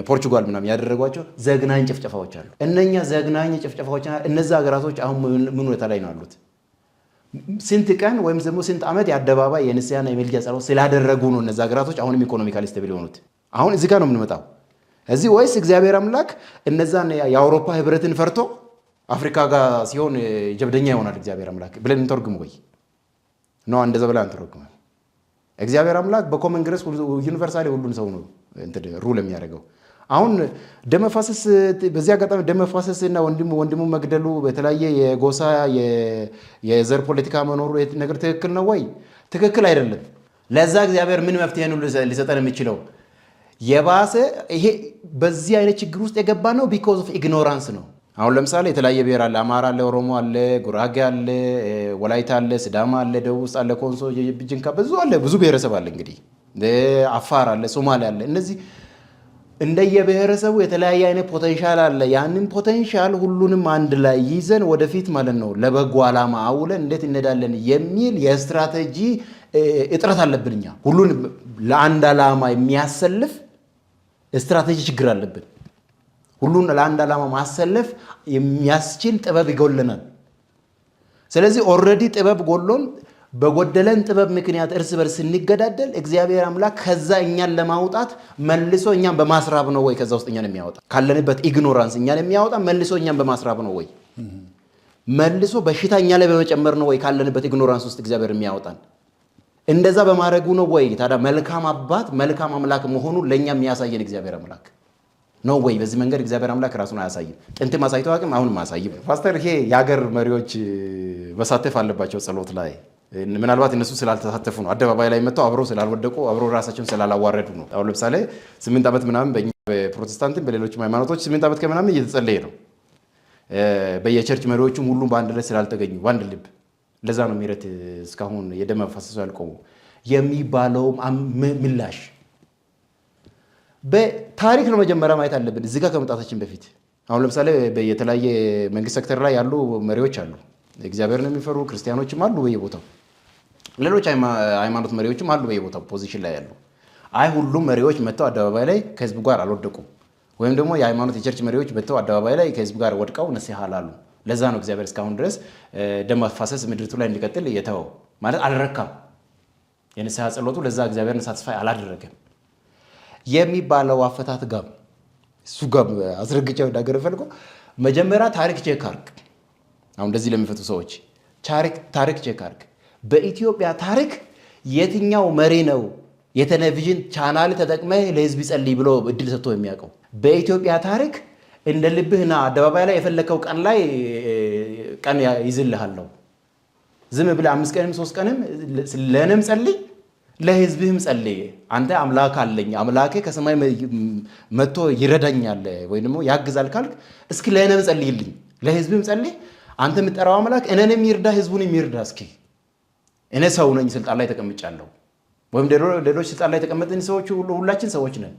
Speaker 1: ፖርቹጋል ምናምን ያደረጓቸው ዘግናኝ ጭፍጨፋዎች አሉ። እነኛ ዘግናኝ ጭፍጨፋዎች እነዛ ሀገራቶች አሁን ምን ሁኔታ ላይ ነው ያሉት? ስንት ቀን ወይም ደግሞ ስንት ዓመት የአደባባይ የንስሐና የምልጃ ጸሎት ስላደረጉ ነው እነዛ ሀገራቶች አሁንም ኢኮኖሚካሊ ስቴብል የሆኑት? አሁን እዚህ ጋር ነው የምንመጣው እዚህ ወይስ እግዚአብሔር አምላክ እነዛን የአውሮፓ ህብረትን ፈርቶ አፍሪካ ጋር ሲሆን ጀብደኛ ይሆናል እግዚአብሔር አምላክ ብለን እንተርጉም ወይ ነው? እንደዛ ብለን እንተርጉም። እግዚአብሔር አምላክ በኮንግረስ ዩኒቨርሳሊ ሁሉን ሰው ነው ሩል የሚያደርገው። አሁን ደም መፋሰስ በዚህ አጋጣሚ ደም መፋሰስና ወንድሙ መግደሉ በተለያየ የጎሳ የዘር ፖለቲካ መኖሩ ነገር ትክክል ነው ወይ? ትክክል አይደለም። ለዛ እግዚአብሔር ምን መፍትሄ ነው ሊሰጠን የሚችለው? የባሰ ይሄ በዚህ አይነት ችግር ውስጥ የገባ ነው ቢኮዝ ኦፍ ኢግኖራንስ ነው። አሁን ለምሳሌ የተለያየ ብሔር አለ። አማራ አለ፣ ኦሮሞ አለ፣ ጉራጌ አለ፣ ወላይታ አለ፣ ሲዳማ አለ፣ ደቡብ ውስጥ አለ፣ ኮንሶ፣ ጅንካ ብዙ አለ፣ ብዙ ብሔረሰብ አለ። እንግዲህ አፋር አለ፣ ሶማሌ አለ። እነዚህ እንደየብሔረሰቡ የተለያየ አይነት ፖቴንሻል አለ። ያንን ፖቴንሻል ሁሉንም አንድ ላይ ይዘን ወደፊት ማለት ነው ለበጎ ዓላማ አውለን እንዴት እንሄዳለን የሚል የስትራቴጂ እጥረት አለብን። እኛ ሁሉን ለአንድ ዓላማ የሚያሰልፍ ስትራቴጂ ችግር አለብን። ሁሉን ለአንድ ዓላማ ማሰለፍ የሚያስችል ጥበብ ይጎለናል። ስለዚህ ኦልሬዲ ጥበብ ጎሎን በጎደለን ጥበብ ምክንያት እርስ በርስ ስንገዳደል እግዚአብሔር አምላክ ከዛ እኛን ለማውጣት መልሶ እኛን በማስራብ ነው ወይ? ከዛ ውስጥ እኛን የሚያወጣ ካለንበት ኢግኖራንስ እኛን የሚያወጣ መልሶ እኛን በማስራብ ነው ወይ? መልሶ በሽታ እኛ ላይ በመጨመር ነው ወይ? ካለንበት ኢግኖራንስ ውስጥ እግዚአብሔር የሚያወጣን እንደዛ በማድረጉ ነው ወይ? ታዲያ መልካም አባት መልካም አምላክ መሆኑን ለእኛ የሚያሳየን እግዚአብሔር አምላክ ነው ወይ? በዚህ መንገድ እግዚአብሔር አምላክ ራሱን አያሳይም። ጥንትም አሳይቶ አቅም አሁንም አያሳይም። ፓስተር፣ ይሄ የሀገር መሪዎች መሳተፍ አለባቸው ጸሎት ላይ። ምናልባት እነሱ ስላልተሳተፉ ነው፣ አደባባይ ላይ መጥተው አብረው ስላልወደቁ አብረው ራሳቸውን ስላላዋረዱ ነው። አሁን ለምሳሌ 8 ዓመት ምናምን በእኛ በፕሮቴስታንትም በሌሎችም ሃይማኖቶች 8 ዓመት ከምናምን እየተጸለየ ነው። በየቸርች መሪዎቹም ሁሉም በአንድ ላይ ስላልተገኙ በአንድ ልብ፣ ለዛ ነው ምህረት እስካሁን የደም መፋሰሱ ያልቆሙ የሚባለውም ምላሽ በታሪክ ነው መጀመሪያ ማየት አለብን እዚህ ጋር ከመጣታችን በፊት። አሁን ለምሳሌ የተለያየ መንግስት ሴክተር ላይ ያሉ መሪዎች አሉ። እግዚአብሔርን የሚፈሩ ክርስቲያኖችም አሉ በየቦታው፣ ሌሎች ሃይማኖት መሪዎችም አሉ በየቦታው ፖዚሽን ላይ ያሉ። አይ ሁሉም መሪዎች መጥተው አደባባይ ላይ ከህዝቡ ጋር አልወደቁም፣ ወይም ደግሞ የሃይማኖት የቸርች መሪዎች መጥተው አደባባይ ላይ ከህዝቡ ጋር ወድቀው ንስሐ አላሉ። ለዛ ነው እግዚአብሔር እስካሁን ድረስ ደም መፋሰስ ምድሪቱ ላይ እንዲቀጥል የተወው። ማለት አልረካም፣ የንስሐ ጸሎቱ ለዛ እግዚአብሔርን ሳትስፋይ አላደረገም የሚባለው አፈታት ጋር እሱ ጋር አስረግጬ ወዳገር ፈልጎ መጀመሪያ ታሪክ ቼክ አርግ። አሁን እንደዚህ ለሚፈቱ ሰዎች ታሪክ ቼክ አርግ። በኢትዮጵያ ታሪክ የትኛው መሪ ነው የቴሌቪዥን ቻናል ተጠቅመህ ለህዝብ ጸልይ ብሎ እድል ሰጥቶ የሚያውቀው? በኢትዮጵያ ታሪክ እንደ ልብህና አደባባይ ላይ የፈለከው ቀን ይዝልሃለሁ፣ ዝም ብለህ 5 ቀንም 3 ቀንም ለእኔም ጸልይ ለህዝብህም ጸልይ። አንተ አምላክ አለኝ፣ አምላኬ ከሰማይ መጥቶ ይረዳኛል ወይ ደግሞ ያግዛል ካልክ እስኪ ለእኔም ጸልይልኝ፣ ለህዝብህም ጸልይ። አንተ የምጠራው አምላክ እኔንም ይርዳ ህዝቡንም ይርዳ። እስኪ እኔ ሰው ነኝ፣ ስልጣን ላይ ተቀምጫለሁ፣ ወይም ሌሎች ስልጣን ላይ የተቀመጥን ሰዎች ሁላችን ሰዎች ነን።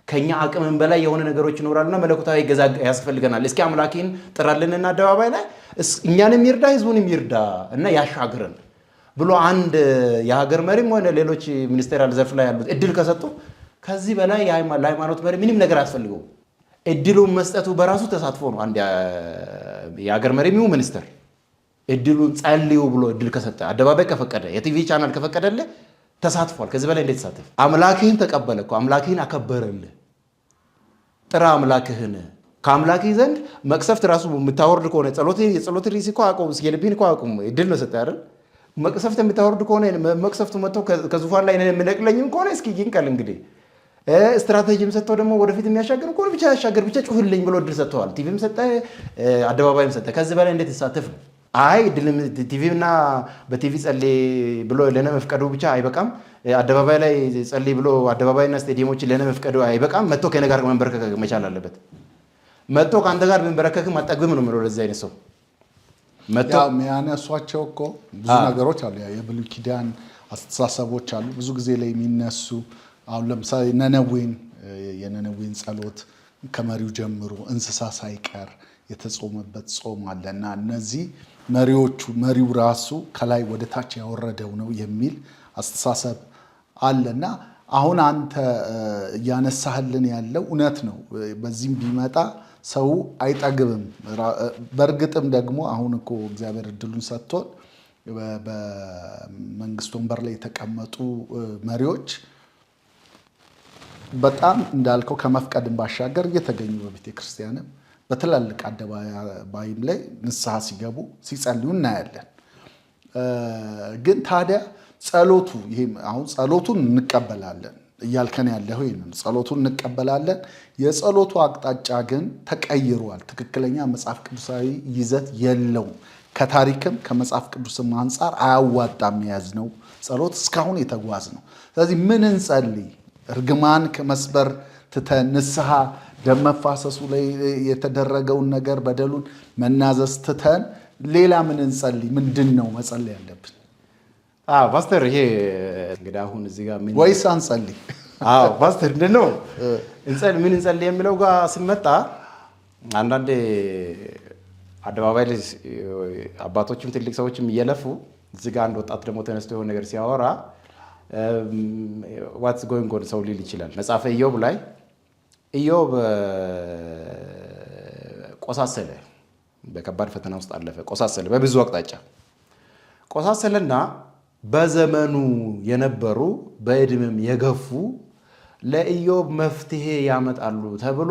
Speaker 1: ከኛ አቅምን በላይ የሆነ ነገሮች ይኖራሉና መለኮታዊ ገዛ ያስፈልገናል። እስኪ አምላኬን ጥራልንና አደባባይ ላይ እኛንም ይርዳ ህዝቡንም ይርዳ እና ያሻግረን ብሎ አንድ የሀገር መሪም ሆነ ሌሎች ሚኒስቴሪያል ዘርፍ ላይ ያሉት እድል ከሰጡ ከዚህ በላይ ለሃይማኖት መሪ ምንም ነገር አያስፈልገው። እድሉን መስጠቱ በራሱ ተሳትፎ ነው። አንድ የሀገር መሪ የሚሆን ሚኒስተር እድሉን ጸልዩ ብሎ እድል ከሰጠ አደባባይ ከፈቀደ የቲቪ ቻናል ከፈቀደልህ ተሳትፏል። ከዚህ በላይ እንዴት ተሳተፍ? አምላክህን ተቀበለ እኮ አምላክህን አከበረልህ። ጥራ አምላክህን። ከአምላክህ ዘንድ መቅሰፍት ራሱ የምታወርድ ከሆነ የጸሎት ሪሲ እኮ አቁም፣ የልብህን እኮ አቁም። እድል ነው ሰጠህ አይደል? መቅሰፍት የምታወርድ ከሆነ መቅሰፍቱ መጥተው ከዙፋን ላይ የሚነቅለኝም ከሆነ እስኪ ይንቀል። እንግዲህ ስትራቴጂም ሰጥተው ደግሞ ወደፊት የሚያሻገር ከሆነ ብቻ ያሻገር፣ ብቻ ጩህልኝ ብሎ እድል ሰጥተዋል። ቲቪም ሰጠ፣ አደባባይም ሰጠ። ከዚህ በላይ እንዴት ይሳተፍ ነው? አይ ቲቪ እና በቲቪ ጸልይ ብሎ ለነ መፍቀዱ ብቻ አይበቃም። አደባባይ ላይ ጸልይ ብሎ አደባባይና ስቴዲየሞችን ለነ መፍቀዱ አይበቃም። መጥቶ ከእኔ ጋር መንበረከክ መቻል አለበት። መጥቶ ከአንተ ጋር መንበረከክም አጠግብም ነው የምለው ለዚህ አይነት ሰው
Speaker 2: የሚያነሷቸው እኮ ብዙ ነገሮች አሉ። የብሉይ ኪዳን አስተሳሰቦች አሉ ብዙ ጊዜ ላይ የሚነሱ። አሁን ለምሳሌ የነነዌን ጸሎት ከመሪው ጀምሮ እንስሳ ሳይቀር የተጾመበት ጾም አለና እነዚህ መሪው ራሱ ከላይ ወደ ታች ያወረደው ነው የሚል አስተሳሰብ አለና አሁን አንተ እያነሳህልን ያለው እውነት ነው። በዚህም ቢመጣ ሰው አይጠግብም። በእርግጥም ደግሞ አሁን እኮ እግዚአብሔር እድሉን ሰጥቶን በመንግስት ወንበር ላይ የተቀመጡ መሪዎች በጣም እንዳልከው ከመፍቀድም ባሻገር እየተገኙ በቤተ ክርስቲያንም በትላልቅ አደባባይም ላይ ንስሐ ሲገቡ ሲጸልዩ እናያለን። ግን ታዲያ ጸሎቱ አሁን ጸሎቱን እንቀበላለን እያልከን ያለው ይሄንን ጸሎቱን እንቀበላለን። የጸሎቱ አቅጣጫ ግን ተቀይሯል። ትክክለኛ መጽሐፍ ቅዱሳዊ ይዘት የለውም። ከታሪክም ከመጽሐፍ ቅዱስም አንጻር አያዋጣም የያዝነው ጸሎት እስካሁን የተጓዝ ነው። ስለዚህ ምን እንጸልይ? እርግማን ከመስበር ትተን ንስሐ ደም መፋሰሱ ላይ የተደረገውን ነገር በደሉን መናዘዝ ትተን ሌላ ምን እንጸልይ? ምንድን ነው መጸለይ ያለብን?
Speaker 1: ፓስተር ይሄ እንግዲህ አሁን እዚህ ጋር ምን
Speaker 2: ወይስ አንጸልይ?
Speaker 1: ፓስተር ምንድን ነው ምን እንጸልይ የሚለው ጋር ሲመጣ አንዳንዴ አደባባይ ላይ አባቶችም ትልቅ ሰዎችም እየለፉ እዚህ ጋር አንድ ወጣት ደግሞ ተነስቶ የሆነ ነገር ሲያወራ ዋትስ ጎይንግ ኦን ሰው ሊል ይችላል። መጽሐፈ ኢዮብ ላይ ኢዮብ ቆሳሰለ፣ በከባድ ፈተና ውስጥ አለፈ። ቆሳሰለ፣ በብዙ አቅጣጫ ቆሳሰለና በዘመኑ የነበሩ በዕድሜም የገፉ ለኢዮብ መፍትሄ ያመጣሉ ተብሎ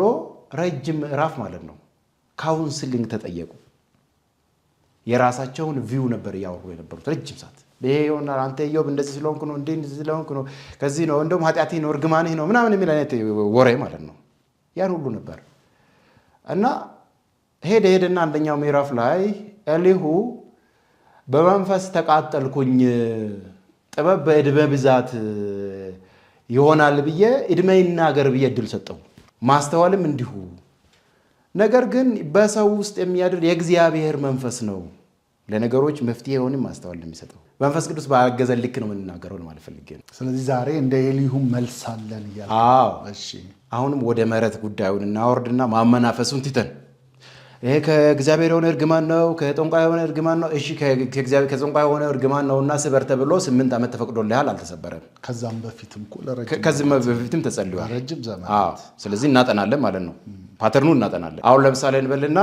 Speaker 1: ረጅም ምዕራፍ ማለት ነው ካውንስሊንግ ተጠየቁ። የራሳቸውን ቪው ነበር እያወሩ የነበሩት ረጅም ሰዓት። ይሄ ይሆናል፣ አንተ ኢዮብ እንደዚህ ስለሆንኩ ነው፣ እንደዚህ ስለሆንኩ ነው፣ ከዚህ ነው፣ እንደውም ኃጢአቴ ነው፣ እርግማንህ ነው ምናምን የሚል አይነት ወሬ ማለት ነው። ያን ሁሉ ነበር እና ሄደና አንደኛው ምዕራፍ ላይ ኤሊሁ በመንፈስ ተቃጠልኩኝ፣ ጥበብ በዕድሜ ብዛት ይሆናል ብዬ ዕድሜ ይናገር ብዬ እድል ሰጠው፣ ማስተዋልም እንዲሁ። ነገር ግን በሰው ውስጥ የሚያድር የእግዚአብሔር መንፈስ ነው ለነገሮች መፍትሄ የሆንም ማስተዋል የሚሰጠው። መንፈስ ቅዱስ ባገዘን ልክ ነው የምንናገረው ማለት ፈልጌ ነው።
Speaker 2: ስለዚህ ዛሬ እንደ ኤሊሁ መልስ አለን እያለ።
Speaker 1: አዎ፣
Speaker 2: እሺ
Speaker 1: አሁንም ወደ መሬት ጉዳዩን እናወርድና ማመናፈሱን ትተን ይሄ ከእግዚአብሔር የሆነ እርግማን ነው፣ ከጠንቋይ የሆነ እርግማን ነው። እሺ ከጠንቋይ የሆነ እርግማን ነውና ስበር ተብሎ 8 ዓመት ተፈቅዶልሃል፣ አልተሰበረም።
Speaker 2: ከዛም በፊትም
Speaker 1: ተጸልዩዋል
Speaker 2: ረጅም ዘመን።
Speaker 1: ስለዚህ እናጠናለን ማለት ነው። ፓተርኑ እናጠናለን። አሁን ለምሳሌ እንበልና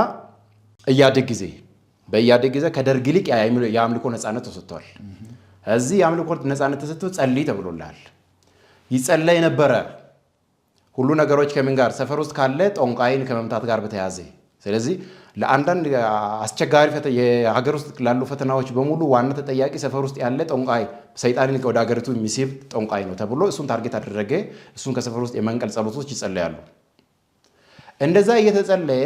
Speaker 1: በኢህአዴግ ጊዜ ከደርግ ይልቅ የአምልኮ ነፃነት ተሰጥቷል። እዚህ የአምልኮ ነፃነት ተሰጥቶ ጸልይ ተብሎልሃል። ይጸለይ ነበረ ሁሉ ነገሮች ከምን ጋር ሰፈር ውስጥ ካለ ጠንቋይን ከመምታት ጋር በተያያዘ። ስለዚህ ለአንዳንድ አስቸጋሪ የሀገር ውስጥ ላሉ ፈተናዎች በሙሉ ዋና ተጠያቂ ሰፈር ውስጥ ያለ ጠንቋይ፣ ሰይጣንን ወደ ሀገሪቱ የሚስብ ጠንቋይ ነው ተብሎ እሱን ታርጌት አደረገ። እሱን ከሰፈር ውስጥ የመንቀል ጸሎቶች ይጸለያሉ። እንደዛ እየተጸለየ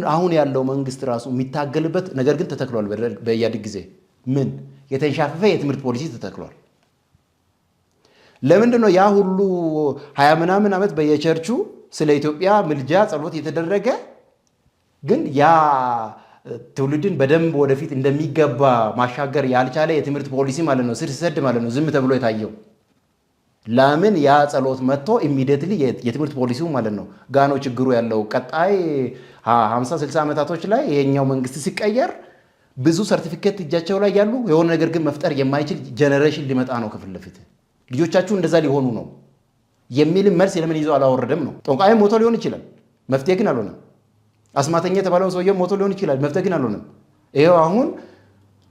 Speaker 1: አሁን ያለው መንግስት ራሱ የሚታገልበት ነገር ግን ተተክሏል። በኢህአዴግ ጊዜ ምን የተንሻፈፈ የትምህርት ፖሊሲ ተተክሏል። ለምንድን ነው ያ ሁሉ 20 ምናምን ዓመት በየቸርቹ ስለ ኢትዮጵያ ምልጃ ጸሎት የተደረገ ግን ያ ትውልድን በደንብ ወደፊት እንደሚገባ ማሻገር ያልቻለ የትምህርት ፖሊሲ ማለት ነው፣ ስር ሲሰድ ማለት ነው ዝም ተብሎ የታየው? ለምን ያ ጸሎት መጥቶ ኢሚዲየትሊ የትምህርት ፖሊሲው ማለት ነው ጋኖ ችግሩ ያለው ቀጣይ 50-60 ዓመታቶች ላይ ይሄኛው መንግስት ሲቀየር ብዙ ሰርቲፊኬት እጃቸው ላይ ያሉ የሆነ ነገር ግን መፍጠር የማይችል ጀነሬሽን ሊመጣ ነው ከፊት ለፊት። ልጆቻችሁ እንደዛ ሊሆኑ ነው የሚል መልስ ለምን ይዞ አላወረደም ነው? ጠንቋይም ሞቶ ሊሆን ይችላል፣ መፍትሄ ግን አልሆነም። አስማተኛ የተባለውን ሰውዬ ሞቶ ሊሆን ይችላል፣ መፍትሄ ግን አልሆነም። ይሄው አሁን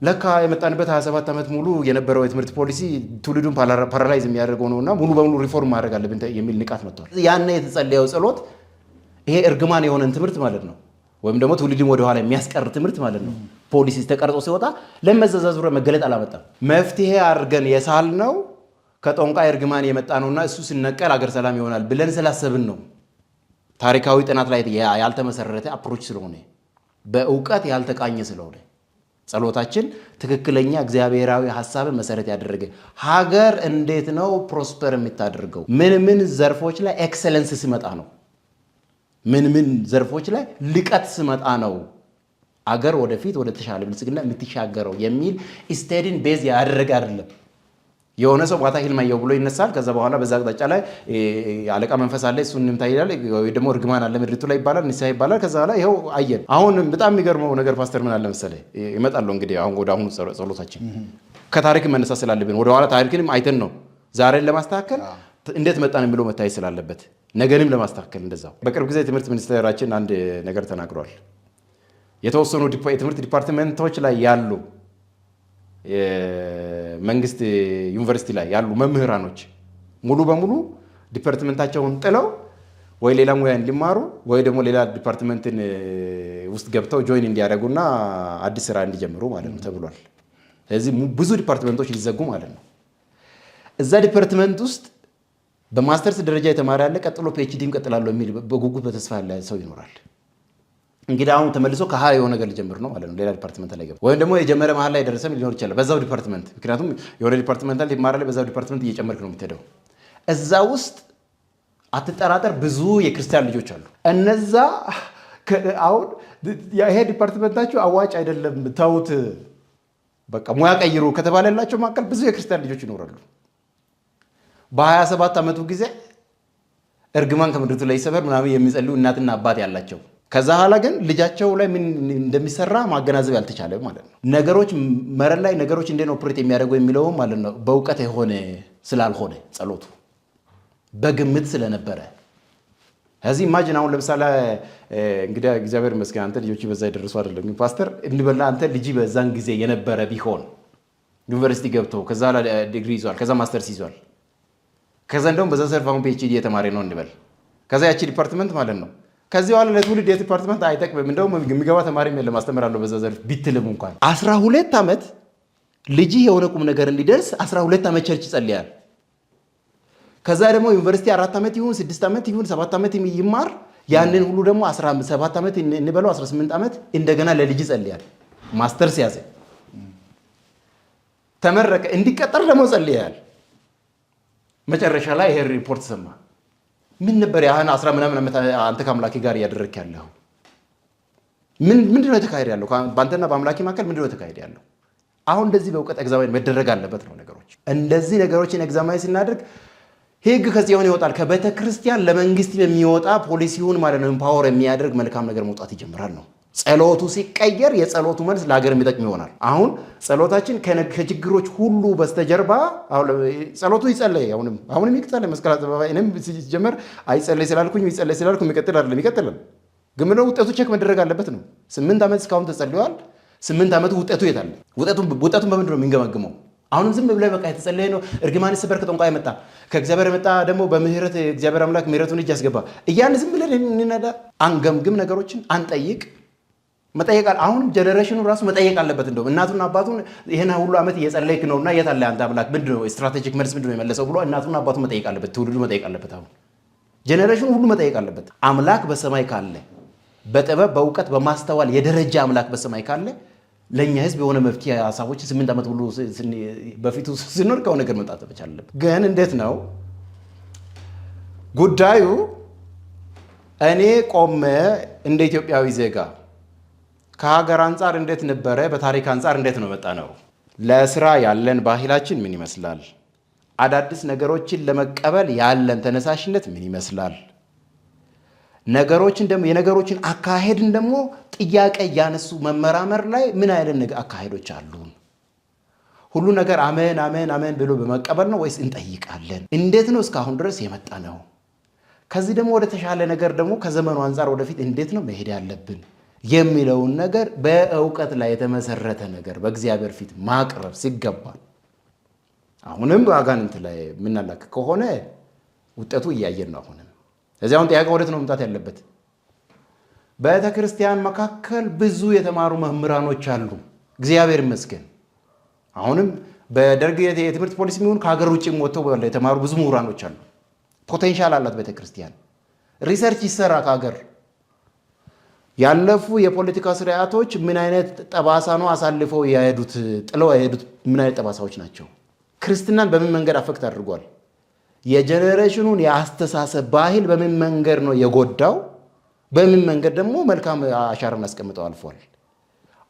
Speaker 1: ለካ የመጣንበት 27 ዓመት ሙሉ የነበረው የትምህርት ፖሊሲ ትውልዱን ፓራላይዝ የሚያደርገው ነውና ሙሉ በሙሉ ሪፎርም ማድረግ አለብን የሚል ንቃት መጥቷል። ያኔ የተጸለየው ጸሎት ይሄ እርግማን የሆነን ትምህርት ማለት ነው፣ ወይም ደግሞ ትውልድን ወደኋላ የሚያስቀር ትምህርት ማለት ነው። ፖሊሲ ተቀርጾ ሲወጣ ለመዘዛ ዙሪያ መገለጥ አላመጣም። መፍትሄ አድርገን የሳልነው ከጠንቋይ እርግማን የመጣ ነውና እሱ ሲነቀል አገር ሰላም ይሆናል ብለን ስላሰብን ነው። ታሪካዊ ጥናት ላይ ያልተመሰረተ አፕሮች ስለሆነ፣ በእውቀት ያልተቃኘ ስለሆነ ጸሎታችን ትክክለኛ እግዚአብሔራዊ ሐሳብን መሰረት ያደረገ ሀገር እንዴት ነው ፕሮስፐር የምታደርገው? ምን ዘርፎች ላይ ኤክሰለንስ ሲመጣ ነው? ምን ዘርፎች ላይ ልቀት ሲመጣ ነው አገር ወደፊት ወደ ተሻለ ብልጽግና የምትሻገረው የሚል ስቴዲን ቤዝ ያደረገ አይደለም። የሆነ ሰው ማታ ህልም አየሁ ብሎ ይነሳል። ከዛ በኋላ በዛ አቅጣጫ ላይ አለቃ መንፈስ አለ እሱን እንምታ ይላል፣ ወይ ደግሞ እርግማን አለ ምድሪቱ ላይ ይባላል፣ ንስሐ ይባላል። ከዛ በኋላ ይኸው አየን። አሁን በጣም የሚገርመው ነገር ፓስተር ምን አለ መሰለህ፣ ይመጣለሁ እንግዲህ አሁን ወደ አሁኑ ጸሎታችን ከታሪክ መነሳት ስላለብን ወደኋላ ታሪክንም አይተን ነው ዛሬን ለማስተካከል እንዴት መጣን የሚለው መታየት ስላለበት ነገንም ለማስተካከል እንደዛው። በቅርብ ጊዜ የትምህርት ሚኒስቴራችን አንድ ነገር ተናግሯል። የተወሰኑ የትምህርት ዲፓርትመንቶች ላይ ያሉ የመንግስት ዩኒቨርሲቲ ላይ ያሉ መምህራኖች ሙሉ በሙሉ ዲፓርትመንታቸውን ጥለው ወይ ሌላ ሙያ እንዲማሩ ወይ ደግሞ ሌላ ዲፓርትመንትን ውስጥ ገብተው ጆይን እንዲያደርጉና አዲስ ስራ እንዲጀምሩ ማለት ነው ተብሏል። ስለዚህ ብዙ ዲፓርትመንቶች ሊዘጉ ማለት ነው። እዛ ዲፓርትመንት ውስጥ በማስተርስ ደረጃ የተማረ ያለ ቀጥሎ ፒኤችዲም ቀጥላለሁ የሚል በጉጉት በተስፋ ያለ ሰው ይኖራል። እንግዲህ አሁን ተመልሶ ከሀ የሆነ ነገር ሊጀምር ነው ማለት ነው። ሌላ ዲፓርትመንት ላይ ገባ ወይም ደግሞ የጀመረ መሀል ላይ ደረሰም ሊኖር ይችላል በዛው ዲፓርትመንት። ምክንያቱም የሆነ ዲፓርትመንት ላይ ይማራል፣ በዛው ዲፓርትመንት እየጨመርክ ነው የምትሄደው። እዛ ውስጥ አትጠራጠር ብዙ የክርስቲያን ልጆች አሉ። እነዛ አሁን ይሄ ዲፓርትመንታችሁ አዋጭ አይደለም ተውት፣ በቃ ሙያ ቀይሩ ከተባለላቸው መካከል ብዙ የክርስቲያን ልጆች ይኖራሉ። በ27 ዓመቱ ጊዜ እርግማን ከምድሪቱ ላይ ይሰበር ምናምን የሚጸልዩ እናትና አባት ያላቸው፣ ከዛ ኋላ ግን ልጃቸው ላይ ምን እንደሚሰራ ማገናዘብ ያልተቻለ ማለት ነው። ነገሮች መረን ላይ ነገሮች እንዴት ነው ኦፕሬት የሚያደርገው የሚለው ማለት ነው በእውቀት የሆነ ስላልሆነ ጸሎቱ በግምት ስለነበረ። ከዚህ ኢማጂን አሁን ለምሳሌ እንግዲህ እግዚአብሔር ይመስገን አንተ ልጆች በዛ ይደርሱ አይደለም ግን ፓስተር እንበላ አንተ ልጅ በዛን ጊዜ የነበረ ቢሆን ዩኒቨርሲቲ ገብቶ ከዛ ዲግሪ ይዟል፣ ከዛ ማስተርስ ይዟል፣ ከዛ እንደውም በዛ ዘርፍ አሁን ፒኤችዲ የተማረ ነው እንበል፣ ከዛ ያቺ ዲፓርትመንት ማለት ነው ከዚህ በኋላ ለትውልድ የዲፓርትመንት አይጠቅምም፣ እንደውም የሚገባ ተማሪም የለም አስተምራለሁ በዛ ዘርፍ ቢትልም እንኳን 12 ዓመት ልጅ የሆነ ቁም ነገር እንዲደርስ 12 ዓመት ቸርች ይጸልያል። ከዛ ደግሞ ዩኒቨርሲቲ 4 ዓመት ይሁን 6 ዓመት ይሁን 7 ዓመት ይማር፣ ያንን ሁሉ ደግሞ 17 ዓመት እንበለው 18 ዓመት እንደገና ለልጅ ይጸልያል። ማስተርስ ያዘ፣ ተመረቀ፣ እንዲቀጠር ደግሞ ጸልያል። መጨረሻ ላይ ይሄ ሪፖርት ሰማ። ምን ነበር ያህን 10 ምናምን ዓመት አንተ ከአምላኬ ጋር እያደረግክ ያለው? ምንድነው የተካሄደ ያለው? በአንተና በአምላኬ መካከል ምንድነው የተካሄደ ያለው? አሁን እንደዚህ በእውቀት ኤግዛማይን መደረግ አለበት ነው ነገሮች። እንደዚህ ነገሮችን ኤግዛማይን ስናደርግ ህግ ከዚህ የሆነ ይወጣል። ከቤተ ክርስቲያን ለመንግስት የሚወጣ ፖሊሲውን ማለት ነው ኢምፓወር የሚያደርግ መልካም ነገር መውጣት ይጀምራል ነው። ጸሎቱ ሲቀየር የጸሎቱ መልስ ለሀገር የሚጠቅም ይሆናል። አሁን ጸሎታችን ከችግሮች ሁሉ በስተጀርባ ጸሎቱ ይጸለይ፣ አሁንም ይቀጥላል። መስቀል አደባባይ እኔም ሲጀመር አይጸለይ ስላልኩኝ ይጸለይ ስላልኩኝ የሚቀጥል አይደለም፣ ይቀጥላል። ግን ምነው ውጤቱ ቼክ መደረግ አለበት ነው። 8 ዓመት እስካሁን ተጸልየዋል። 8 ዓመቱ ውጤቱ የት አለ? ውጤቱን በምንድን ነው የሚንገመግመው? አሁንም ዝም ብለህ በቃ የተጸለየ ነው። እርግማን ስበር ከጠንቋይ መጣ፣ ከእግዚአብሔር መጣ፣ ደግሞ በምህረት እግዚአብሔር አምላክ ምህረቱን እጅ ያስገባ እያን ዝም ብለን እንነዳ። አንገምግም፣ ነገሮችን አንጠይቅ። መጠየቃል። አሁንም ጀነሬሽኑ ራሱ መጠየቅ አለበት። እንደውም እናቱና አባቱን ይሄን ሁሉ ዓመት እየጸለይክ ነውና የት አለ አንተ አምላክ ምንድነው ስትራቴጂክ መልስ ምንድነው የመለሰው ብሎ እናቱና አባቱን መጠየቅ አለበት። ትውልዱ መጠየቅ አለበት። አሁን ጀነሬሽኑ ሁሉ መጠየቅ አለበት። አምላክ በሰማይ ካለ በጥበብ በእውቀት በማስተዋል የደረጃ አምላክ በሰማይ ካለ ለኛ ህዝብ የሆነ መፍትሄ ሀሳቦችን 8 ዓመት ሁሉ በፊቱ ስንኖር ከሆነ ነገር መምጣት ተቻለበት። ግን እንዴት ነው ጉዳዩ? እኔ ቆመ እንደ ኢትዮጵያዊ ዜጋ ከሀገር አንጻር እንዴት ነበረ? በታሪክ አንጻር እንዴት ነው መጣ ነው? ለስራ ያለን ባህላችን ምን ይመስላል? አዳዲስ ነገሮችን ለመቀበል ያለን ተነሳሽነት ምን ይመስላል? ነገሮችን ደግሞ የነገሮችን አካሄድን ደግሞ ጥያቄ እያነሱ መመራመር ላይ ምን አይነት አካሄዶች አሉን? ሁሉ ነገር አሜን አሜን አሜን ብሎ በመቀበል ነው ወይስ እንጠይቃለን? እንዴት ነው እስካሁን ድረስ የመጣ ነው? ከዚህ ደግሞ ወደ ተሻለ ነገር ደግሞ ከዘመኑ አንጻር ወደፊት እንዴት ነው መሄድ ያለብን የሚለውን ነገር በእውቀት ላይ የተመሰረተ ነገር በእግዚአብሔር ፊት ማቅረብ ሲገባል። አሁንም በአጋንንት ላይ የምናላክ ከሆነ ውጤቱ እያየን ነው። አሁንም እዚያውን ጥያቄ ወዴት ነው መምጣት ያለበት? ቤተ ክርስቲያን መካከል ብዙ የተማሩ መምህራኖች አሉ፣ እግዚአብሔር ይመስገን። አሁንም በደርግ የትምህርት ፖሊሲ የሚሆን ከሀገር ውጭ ወጥተው የተማሩ ብዙ ምሁራኖች አሉ። ፖቴንሻል አላት ቤተ ክርስቲያን። ሪሰርች ይሰራ ከሀገር ያለፉ የፖለቲካ ስርዓቶች ምን አይነት ጠባሳ ነው አሳልፈው ያሄዱት፣ ጥለው ያሄዱት ምን አይነት ጠባሳዎች ናቸው? ክርስትናን በምን መንገድ አፈክት አድርጓል? የጀኔሬሽኑን የአስተሳሰብ ባህል በምን መንገድ ነው የጎዳው? በምን መንገድ ደግሞ መልካም አሻራን አስቀምጠው አልፏል?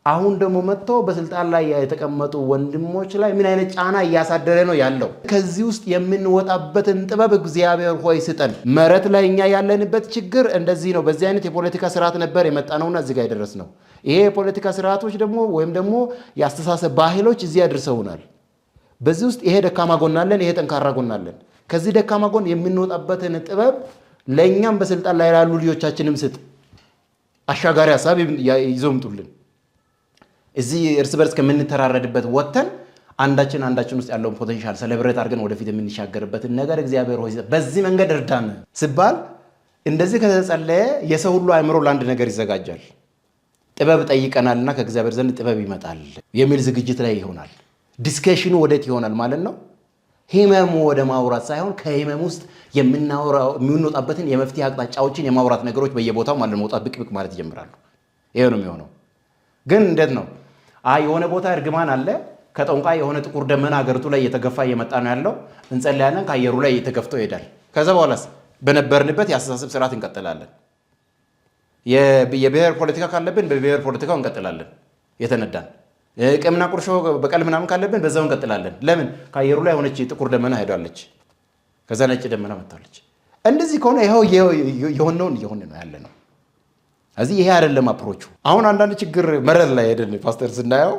Speaker 1: አሁን ደግሞ መጥተው በስልጣን ላይ የተቀመጡ ወንድሞች ላይ ምን አይነት ጫና እያሳደረ ነው ያለው? ከዚህ ውስጥ የምንወጣበትን ጥበብ እግዚአብሔር ሆይ ስጠን። መሬት ላይ እኛ ያለንበት ችግር እንደዚህ ነው። በዚህ አይነት የፖለቲካ ስርዓት ነበር የመጣ ነውና እዚህ ጋር የደረስ ነው። ይሄ የፖለቲካ ስርዓቶች ደግሞ ወይም ደግሞ የአስተሳሰብ ባህሎች እዚህ ያድርሰውናል። በዚህ ውስጥ ይሄ ደካማ ጎን አለን፣ ይሄ ጠንካራ ጎን አለን። ከዚህ ደካማ ጎን የምንወጣበትን ጥበብ ለእኛም በስልጣን ላይ ያሉ ልጆቻችንም ስጥ። አሻጋሪ ሀሳብ ይዘው ምጡልን። እዚህ እርስ በርስ ከምንተራረድበት ወጥተን አንዳችን ውስጥ ያለውን ፖቴንሻል ሰለብሬት አድርገን ወደፊት የምንሻገርበትን ነገር እግዚአብሔር ሆይ በዚህ መንገድ እርዳን ሲባል እንደዚህ ከተጸለየ የሰው ሁሉ አእምሮ ለአንድ ነገር ይዘጋጃል። ጥበብ ጠይቀናልና ከእግዚአብሔር ዘንድ ጥበብ ይመጣል የሚል ዝግጅት ላይ ይሆናል። ዲስከሽኑ ወዴት ይሆናል ማለት ነው? ህመሙ ወደ ማውራት ሳይሆን ከህመም ውስጥ የምንወጣበትን የመፍትሄ አቅጣጫዎችን የማውራት ነገሮች በየቦታው ማለት መውጣት ብቅ ማለት ይጀምራሉ። ይሄ ነው የሚሆነው። ግን እንዴት ነው? የሆነ ቦታ እርግማን አለ። ከጠንቋይ የሆነ ጥቁር ደመና ሀገሪቱ ላይ እየተገፋ እየመጣ ነው ያለው። እንጸልያለን፣ ከአየሩ ላይ እየተገፍቶ ይሄዳል። ከዛ በኋላስ በነበርንበት የአስተሳሰብ ስርዓት እንቀጥላለን። የብሔር ፖለቲካ ካለብን በብሔር ፖለቲካው እንቀጥላለን የተነዳን። ቅምና ቁርሾ በቀል ምናምን ካለብን በዛው እንቀጥላለን። ለምን? ከአየሩ ላይ የሆነች ጥቁር ደመና ሄዳለች፣ ከዛ ነጭ ደመና መጥታለች። እንደዚህ ከሆነ ይኸው የሆነውን እየሆነ ነው ያለ ነው። እዚህ ይሄ አይደለም አፕሮቹ። አሁን አንዳንድ ችግር መረድ ላይ ሄደን ፓስተር ስናየው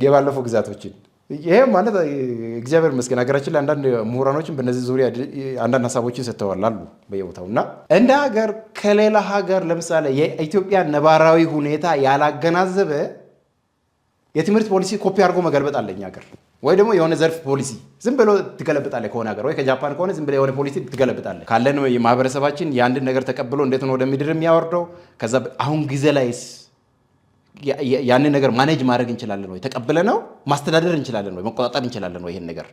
Speaker 1: የባለፈው ግዛቶችን ይሄ ማለት እግዚአብሔር ይመስገን ሀገራችን ላይ አንዳንድ ምሁራኖችን በእነዚህ ዙሪያ አንዳንድ ሀሳቦችን ሰጥተዋል አሉ በየቦታው እና እንደ ሀገር ከሌላ ሀገር ለምሳሌ የኢትዮጵያ ነባራዊ ሁኔታ ያላገናዘበ የትምህርት ፖሊሲ ኮፒ አድርጎ መገልበጥ አለ እኛ ሀገር። ወይ ደግሞ የሆነ ዘርፍ ፖሊሲ ዝም ብሎ ትገለብጣለህ ከሆነ ሀገር፣ ወይ ከጃፓን ከሆነ ዝም ብሎ የሆነ ፖሊሲ ትገለብጣለህ። ካለን የማህበረሰባችን የአንድን ነገር ተቀብሎ እንዴት ነው ወደ ምድር የሚያወርደው? ከዛ አሁን ጊዜ ላይስ ያንን ነገር ማኔጅ ማድረግ እንችላለን ወይ? ተቀብለ ነው ማስተዳደር እንችላለን ወይ? መቆጣጠር እንችላለን ወይ? ይሄን ነገር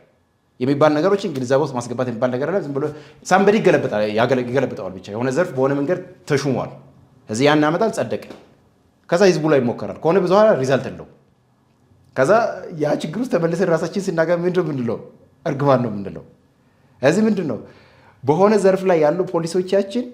Speaker 1: የሚባል ነገሮችን ግንዛቤ ውስጥ ማስገባት የሚባል ነገር አለ። ዝም ብሎ ሳምበዲ ይገለብጠዋል ብቻ የሆነ ዘርፍ በሆነ መንገድ ተሹሟል። እዚህ ያን ያመጣል፣ ጸደቀ። ከዛ ህዝቡ ላይ ይሞከራል። ከሆነ ብዙ ሪዛልት የለው። ከዛ ያ ችግር ውስጥ ተመልሰን ራሳችን ስናገር ምንድን ነው የምንለው? እርግማን ነው የምንለው። እዚህ ምንድን ነው በሆነ ዘርፍ ላይ ያሉ ፖሊሶቻችን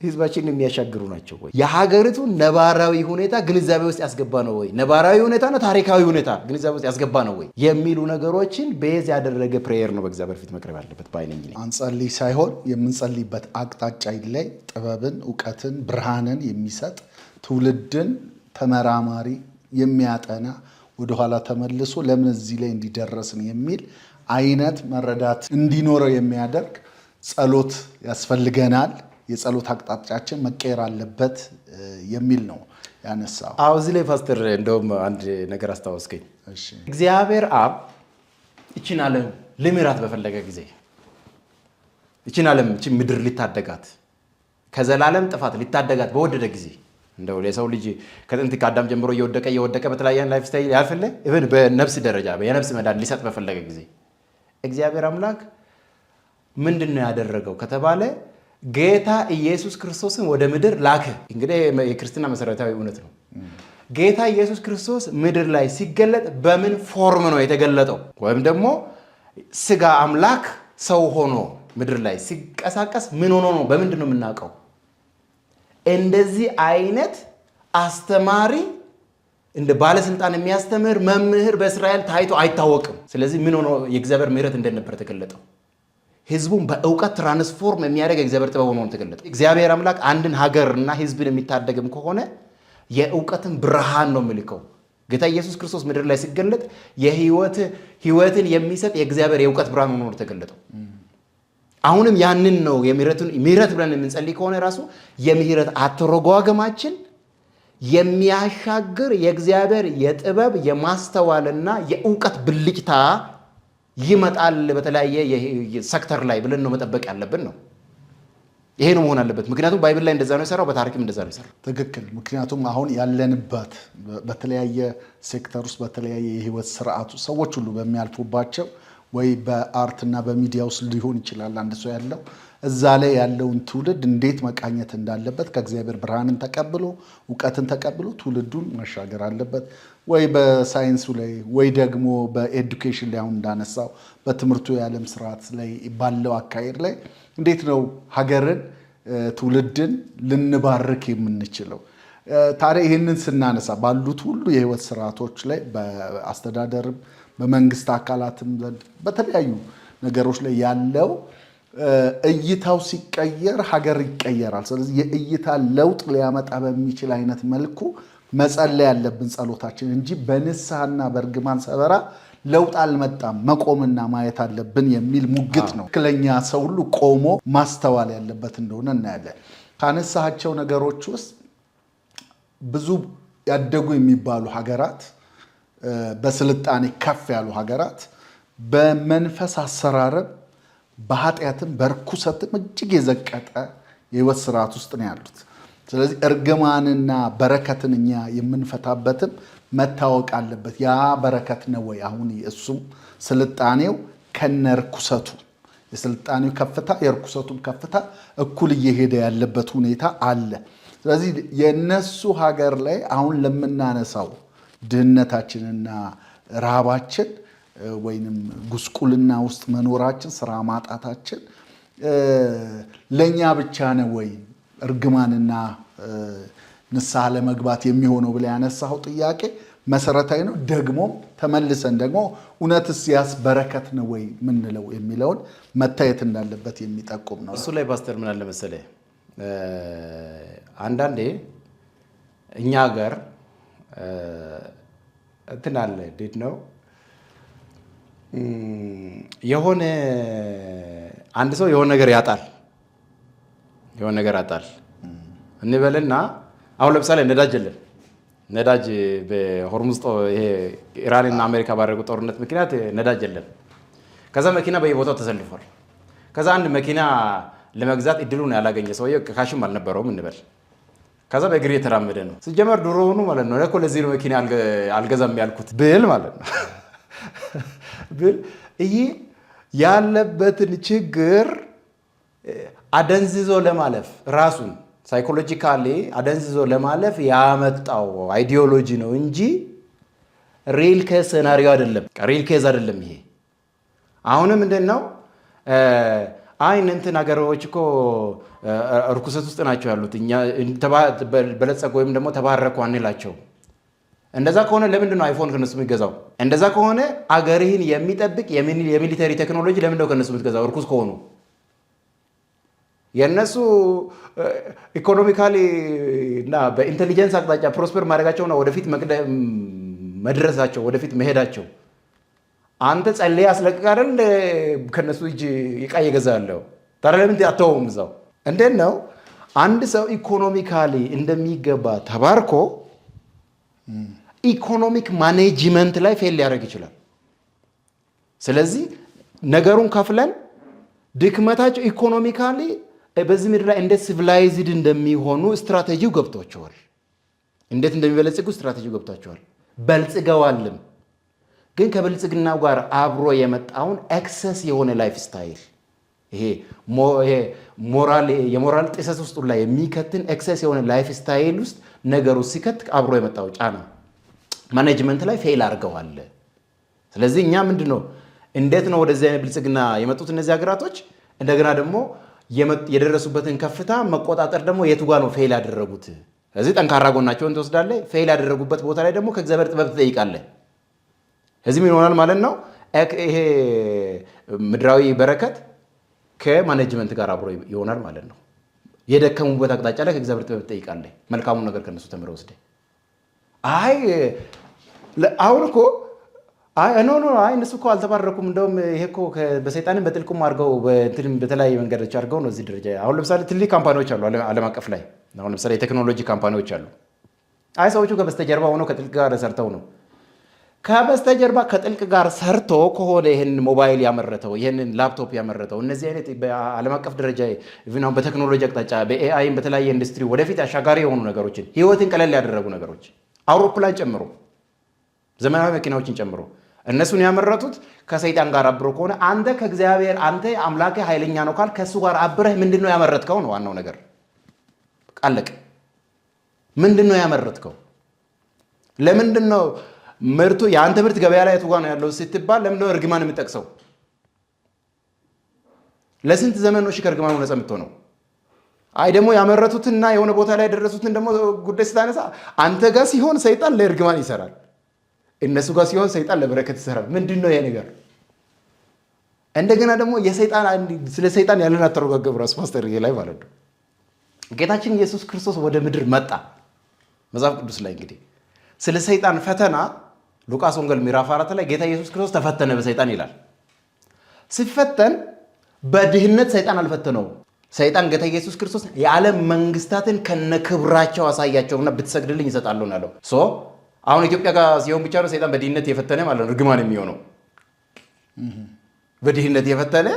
Speaker 1: ህዝባችንን የሚያሻግሩ ናቸው ወይ? የሀገሪቱን ነባራዊ ሁኔታ ግንዛቤ ውስጥ ያስገባ ነው ወይ? ነባራዊ ሁኔታና ታሪካዊ ሁኔታ ግንዛቤ ውስጥ ያስገባ ነው ወይ የሚሉ ነገሮችን ቤዝ ያደረገ ፕሬየር ነው በእግዚአብሔር ፊት መቅረብ ያለበት ባይነኝ።
Speaker 2: አንጸልይ ሳይሆን የምንጸልይበት አቅጣጫ ላይ ጥበብን፣ እውቀትን፣ ብርሃንን የሚሰጥ ትውልድን ተመራማሪ የሚያጠና ወደኋላ ተመልሶ ለምን እዚህ ላይ እንዲደረስን የሚል አይነት መረዳት እንዲኖረው የሚያደርግ ጸሎት ያስፈልገናል። የጸሎት አቅጣጫችን መቀየር አለበት የሚል ነው ያነሳው።
Speaker 1: እዚህ ላይ ፓስተር እንደውም አንድ ነገር አስታወስከኝ። እግዚአብሔር አብ ይችን ዓለም ልምራት በፈለገ ጊዜ ይችን ዓለም ይችን ምድር ሊታደጋት ከዘላለም ጥፋት ሊታደጋት በወደደ ጊዜ እንደው የሰው ልጅ ከጥንት ከአዳም ጀምሮ እየወደቀ በተለያየ ላይፍ ስታይል ያልፈለ ኢቭን በነፍስ ደረጃ የነፍስ መዳን ሊሰጥ በፈለገ ጊዜ እግዚአብሔር አምላክ ምንድነው ያደረገው ከተባለ ጌታ ኢየሱስ ክርስቶስን ወደ ምድር ላከ። እንግዲህ የክርስትና መሰረታዊ እውነት ነው። ጌታ ኢየሱስ ክርስቶስ ምድር ላይ ሲገለጥ በምን ፎርም ነው የተገለጠው? ወይም ደግሞ ስጋ አምላክ ሰው ሆኖ ምድር ላይ ሲንቀሳቀስ ምን ሆኖ ነው? በምንድን ነው የምናውቀው? እንደዚህ አይነት አስተማሪ እንደ ባለስልጣን የሚያስተምር መምህር በእስራኤል ታይቶ አይታወቅም። ስለዚህ ምን ሆኖ የእግዚአብሔር ምሕረት እንደነበር ተገለጠው። ህዝቡን በእውቀት ትራንስፎርም የሚያደርግ የእግዚአብሔር ጥበብ ሆኖ ተገለጠ። እግዚአብሔር አምላክ አንድን ሀገርና ህዝብን የሚታደግም ከሆነ የእውቀትን ብርሃን ነው የሚልከው። ጌታ ኢየሱስ ክርስቶስ ምድር ላይ ሲገለጥ ህይወትን የሚሰጥ የእግዚአብሔር የእውቀት ብርሃን ሆኖ ተገለጠው። አሁንም ያንን ነው ምሕረት ብለን የምንጸልይ ከሆነ ራሱ የምሕረት አተረጓጎማችን የሚያሻግር የእግዚአብሔር የጥበብ የማስተዋልና የእውቀት ብልጭታ ይመጣል በተለያየ ሴክተር ላይ ብለን ነው መጠበቅ ያለብን ነው። ይሄ ነው መሆን አለበት። ምክንያቱም ባይብል ላይ እንደዛ ነው የሰራው፣ በታሪክም እንደዛ ነው የሰራው።
Speaker 2: ትክክል። ምክንያቱም አሁን ያለንበት በተለያየ ሴክተር ውስጥ በተለያየ የህይወት ስርዓቱ ሰዎች ሁሉ በሚያልፉባቸው ወይ በአርትና በሚዲያ ውስጥ ሊሆን ይችላል አንድ ሰው ያለው እዛ ላይ ያለውን ትውልድ እንዴት መቃኘት እንዳለበት ከእግዚአብሔር ብርሃንን ተቀብሎ እውቀትን ተቀብሎ ትውልዱን መሻገር አለበት። ወይ በሳይንሱ ላይ ወይ ደግሞ በኤዱኬሽን ላይ አሁን እንዳነሳው በትምህርቱ የዓለም ስርዓት ላይ ባለው አካሄድ ላይ እንዴት ነው ሀገርን ትውልድን ልንባርክ የምንችለው? ታዲያ ይህንን ስናነሳ ባሉት ሁሉ የህይወት ስርዓቶች ላይ በአስተዳደርም በመንግስት አካላትም ዘንድ በተለያዩ ነገሮች ላይ ያለው እይታው ሲቀየር ሀገር ይቀየራል። ስለዚህ የእይታ ለውጥ ሊያመጣ በሚችል አይነት መልኩ መጸለይ ያለብን ጸሎታችን እንጂ በንስሐና በእርግማን ሰበራ ለውጥ አልመጣም መቆምና ማየት አለብን የሚል ሙግት ነው። ትክክለኛ ሰው ሁሉ ቆሞ ማስተዋል ያለበት እንደሆነ እናያለን። ካነሳቸው ነገሮች ውስጥ ብዙ ያደጉ የሚባሉ ሀገራት፣ በስልጣኔ ከፍ ያሉ ሀገራት በመንፈስ አሰራርም በኃጢአትም በርኩሰትም እጅግ የዘቀጠ የህይወት ስርዓት ውስጥ ነው ያሉት። ስለዚህ እርግማንና በረከትን እኛ የምንፈታበትም መታወቅ አለበት። ያ በረከት ነው ወይ? አሁን እሱም ስልጣኔው ከነርኩሰቱ የስልጣኔው ከፍታ የርኩሰቱም ከፍታ እኩል እየሄደ ያለበት ሁኔታ አለ። ስለዚህ የነሱ ሀገር ላይ አሁን ለምናነሳው ድህነታችንና ረሃባችን ወይንም ጉስቁልና ውስጥ መኖራችን ስራ ማጣታችን ለኛ ብቻ ነው ወይ እርግማንና ንስሐ ለመግባት የሚሆነው ብለ ያነሳው ጥያቄ መሰረታዊ ነው። ደግሞ ተመልሰን ደግሞ እውነትስ ያስ በረከት ነው ወይ ምንለው የሚለውን መታየት እንዳለበት የሚጠቁም ነው።
Speaker 1: እሱ ላይ ፓስተር ምን አለ መሰለህ፣ አንዳንዴ እኛ ሀገር እንትን አለ እንዴት ነው የሆነ አንድ ሰው የሆነ ነገር ያጣል እንበልና አሁን ለምሳሌ ነዳጅ የለም። ነዳጅ በሆርሙዝ ይሄ ኢራንና አሜሪካ ባደረጉት ጦርነት ምክንያት ነዳጅ የለም። ከዛ መኪና በየቦታው ተሰልፏል። ከዛ አንድ መኪና ለመግዛት እድሉን ያላገኘ ሰውዬው ካሽም አልነበረውም እንበል። ከዛ በእግር የተራመደ ነው። ሲጀመር ድሮውኑ ማለት ነው እኮ ለዚህ ነው መኪና አልገዛም ያልኩት ብል ማለት ነው ብል ይሄ ያለበትን ችግር አደንዝዞ ለማለፍ ራሱን ሳይኮሎጂካሊ አደንዝዞ ለማለፍ ያመጣው አይዲዮሎጂ ነው እንጂ ሪል ኬዝ ሴናሪዮ አይደለም። ሪል ኬዝ አይደለም ይሄ። አሁንም ምንድነው እንትን ሀገሮች እኮ ርኩሰት ውስጥ ናቸው ያሉት እኛ በለጸጉ ወይም ደግሞ ተባረኩ አንላቸው። እንደዛ ከሆነ ለምንድን ነው አይፎን ከነሱ የሚገዛው? እንደዛ ከሆነ አገርህን የሚጠብቅ የሚሊተሪ ቴክኖሎጂ ለምንድን ነው ከነሱ የምትገዛው? ርኩስ ከሆኑ የነሱ ኢኮኖሚካሊ እና በኢንቴሊጀንስ አቅጣጫ ፕሮስፐር ማድረጋቸውና ወደፊት መድረሳቸው ወደፊት መሄዳቸው አንተ ጸልይ አስለቅቅ አይደል ከነሱ እጅ ዕቃ እየገዛ ያለው? ታዲያ ለምን አተውም እዛው? እንዴት ነው አንድ ሰው ኢኮኖሚካሊ እንደሚገባ ተባርኮ ኢኮኖሚክ ማኔጅመንት ላይ ፌል ሊያደርግ ይችላል። ስለዚህ ነገሩን ከፍለን ድክመታቸው ኢኮኖሚካሊ በዚህ ምድር ላይ እንዴት ሲቪላይዝድ እንደሚሆኑ ስትራቴጂው ገብቷቸዋል። እንዴት እንደሚበለጽጉ ስትራቴጂው ገብቷቸዋል። በልጽገዋልም። ግን ከብልጽግናው ጋር አብሮ የመጣውን ኤክሰስ የሆነ ላይፍ ስታይል ይሄ የሞራል ጥሰት ውስጥ ላይ የሚከትን ኤክሰስ የሆነ ላይፍ ስታይል ውስጥ ነገሩ ሲከት አብሮ የመጣው ጫና ማኔጅመንት ላይ ፌል አድርገዋል። ስለዚህ እኛ ምንድነው እንዴት ነው ወደዚህ አይነት ብልጽግና የመጡት እነዚህ ሀገራቶች? እንደገና ደግሞ የደረሱበትን ከፍታ መቆጣጠር ደግሞ የቱ ጋር ነው ፌል ያደረጉት? ስለዚህ ጠንካራ ጎናቸውን ትወስዳለህ። ፌል ያደረጉበት ቦታ ላይ ደግሞ ከእግዚአብሔር ጥበብ ትጠይቃለህ። እዚህ ምን ይሆናል ማለት ነው? ይሄ ምድራዊ በረከት ከማኔጅመንት ጋር አብሮ ይሆናል ማለት ነው። የደከሙበት አቅጣጫ ላይ ከእግዚአብሔር ጥበብ ትጠይቃለህ። መልካሙን ነገር ከነሱ ተምረህ ወስደህ አሁን እኮ እነሱ እኮ አልተባረኩም። እንደውም ይሄ እኮ በሰይጣንም በጥልቁም አድርገው በተለያየ መንገዶች አድርገው ነው እዚህ ደረጃ። አሁን ለምሳሌ ትልቅ ካምፓኒዎች አሉ ዓለም አቀፍ ላይ። አሁን ለምሳሌ የቴክኖሎጂ ካምፓኒዎች አሉ። ሰዎቹ ከበስተጀርባ ሆነው ከጥልቅ ጋር ሰርተው ነው። ከበስተጀርባ ከጥልቅ ጋር ሰርቶ ከሆነ ይህን ሞባይል ያመረተው ይህንን ላፕቶፕ ያመረተው እነዚህ አይነት በዓለም አቀፍ ደረጃ በቴክኖሎጂ አቅጣጫ በኤአይም በተለያየ ኢንዱስትሪ ወደፊት አሻጋሪ የሆኑ ነገሮችን ህይወትን ቀለል ያደረጉ ነገሮች አውሮፕላን ጨምሮ ዘመናዊ መኪናዎችን ጨምሮ እነሱን ያመረቱት ከሰይጣን ጋር አብሮ ከሆነ አንተ ከእግዚአብሔር አንተ አምላክ ኃይለኛ ነው ካል ከእሱ ጋር አብረህ ምንድን ነው ያመረትከው ነው ዋናው ነገር። ቃለቅ ምንድን ነው ያመረትከው? ለምንድን ነው ምርቱ የአንተ ምርት ገበያ ላይ የቱ ጋር ነው ያለው ስትባል ለምንድን ነው እርግማን የምጠቅሰው? ለስንት ዘመን ነው ከእርግማኑ ነፃ የምትሆነው? ደግሞ ያመረቱትና የሆነ ቦታ ላይ የደረሱትን ደግሞ ጉዳይ ስታነሳ አንተ ጋር ሲሆን ሰይጣን ለእርግማን ይሰራል፣ እነሱ ጋር ሲሆን ሰይጣን ለበረከት ይሰራል። ምንድን ነው ይሄ ነገር? እንደገና ደግሞ ስለ ሰይጣን ያለን አተረጓጎም ራሱ ፓስተር ላይ ማለት ነው። ጌታችን ኢየሱስ ክርስቶስ ወደ ምድር መጣ። መጽሐፍ ቅዱስ ላይ እንግዲህ ስለ ሰይጣን ፈተና ሉቃስ ወንጌል ምዕራፍ 4 ላይ ጌታ ኢየሱስ ክርስቶስ ተፈተነ በሰይጣን ይላል። ሲፈተን በድህነት ሰይጣን አልፈተነው። ሰይጣን ጌታ ኢየሱስ ክርስቶስ የዓለም መንግስታትን ከነክብራቸው አሳያቸውና ብትሰግድልኝ ይሰጣለሁ ነው ያለው። አሁን ኢትዮጵያ ጋር ሲሆን ብቻ ነው ሰይጣን በድህነት የፈተነ ማለት ነው እርግማን የሚሆነው። በድህነት የፈተነ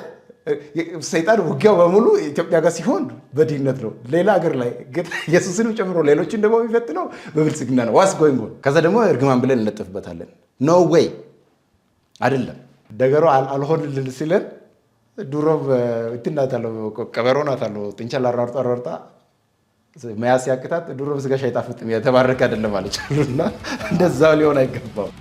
Speaker 1: ሰይጣን ውጊያው በሙሉ ኢትዮጵያ ጋር ሲሆን በድህነት ነው። ሌላ ሀገር ላይ ጌታ ኢየሱስንም ጨምሮ ሌሎችን ደግሞ የሚፈትነው በብልጽግና ነው። ዋስ ጎይንጎ ከዛ ደግሞ እርግማን ብለን እንለጥፍበታለን። ኖ ዌይ አይደለም። ነገሩ አልሆንልን ሲለን ድሮም እንትን ናታለው ቀበሮ ናታለው ጥንቸል አራርጣ መያዝ ሲያቅታት ድሮም ስጋሽ አይጣፍጥም የተባረከ አይደለም አለች እና እንደዛው ሊሆን አይገባም።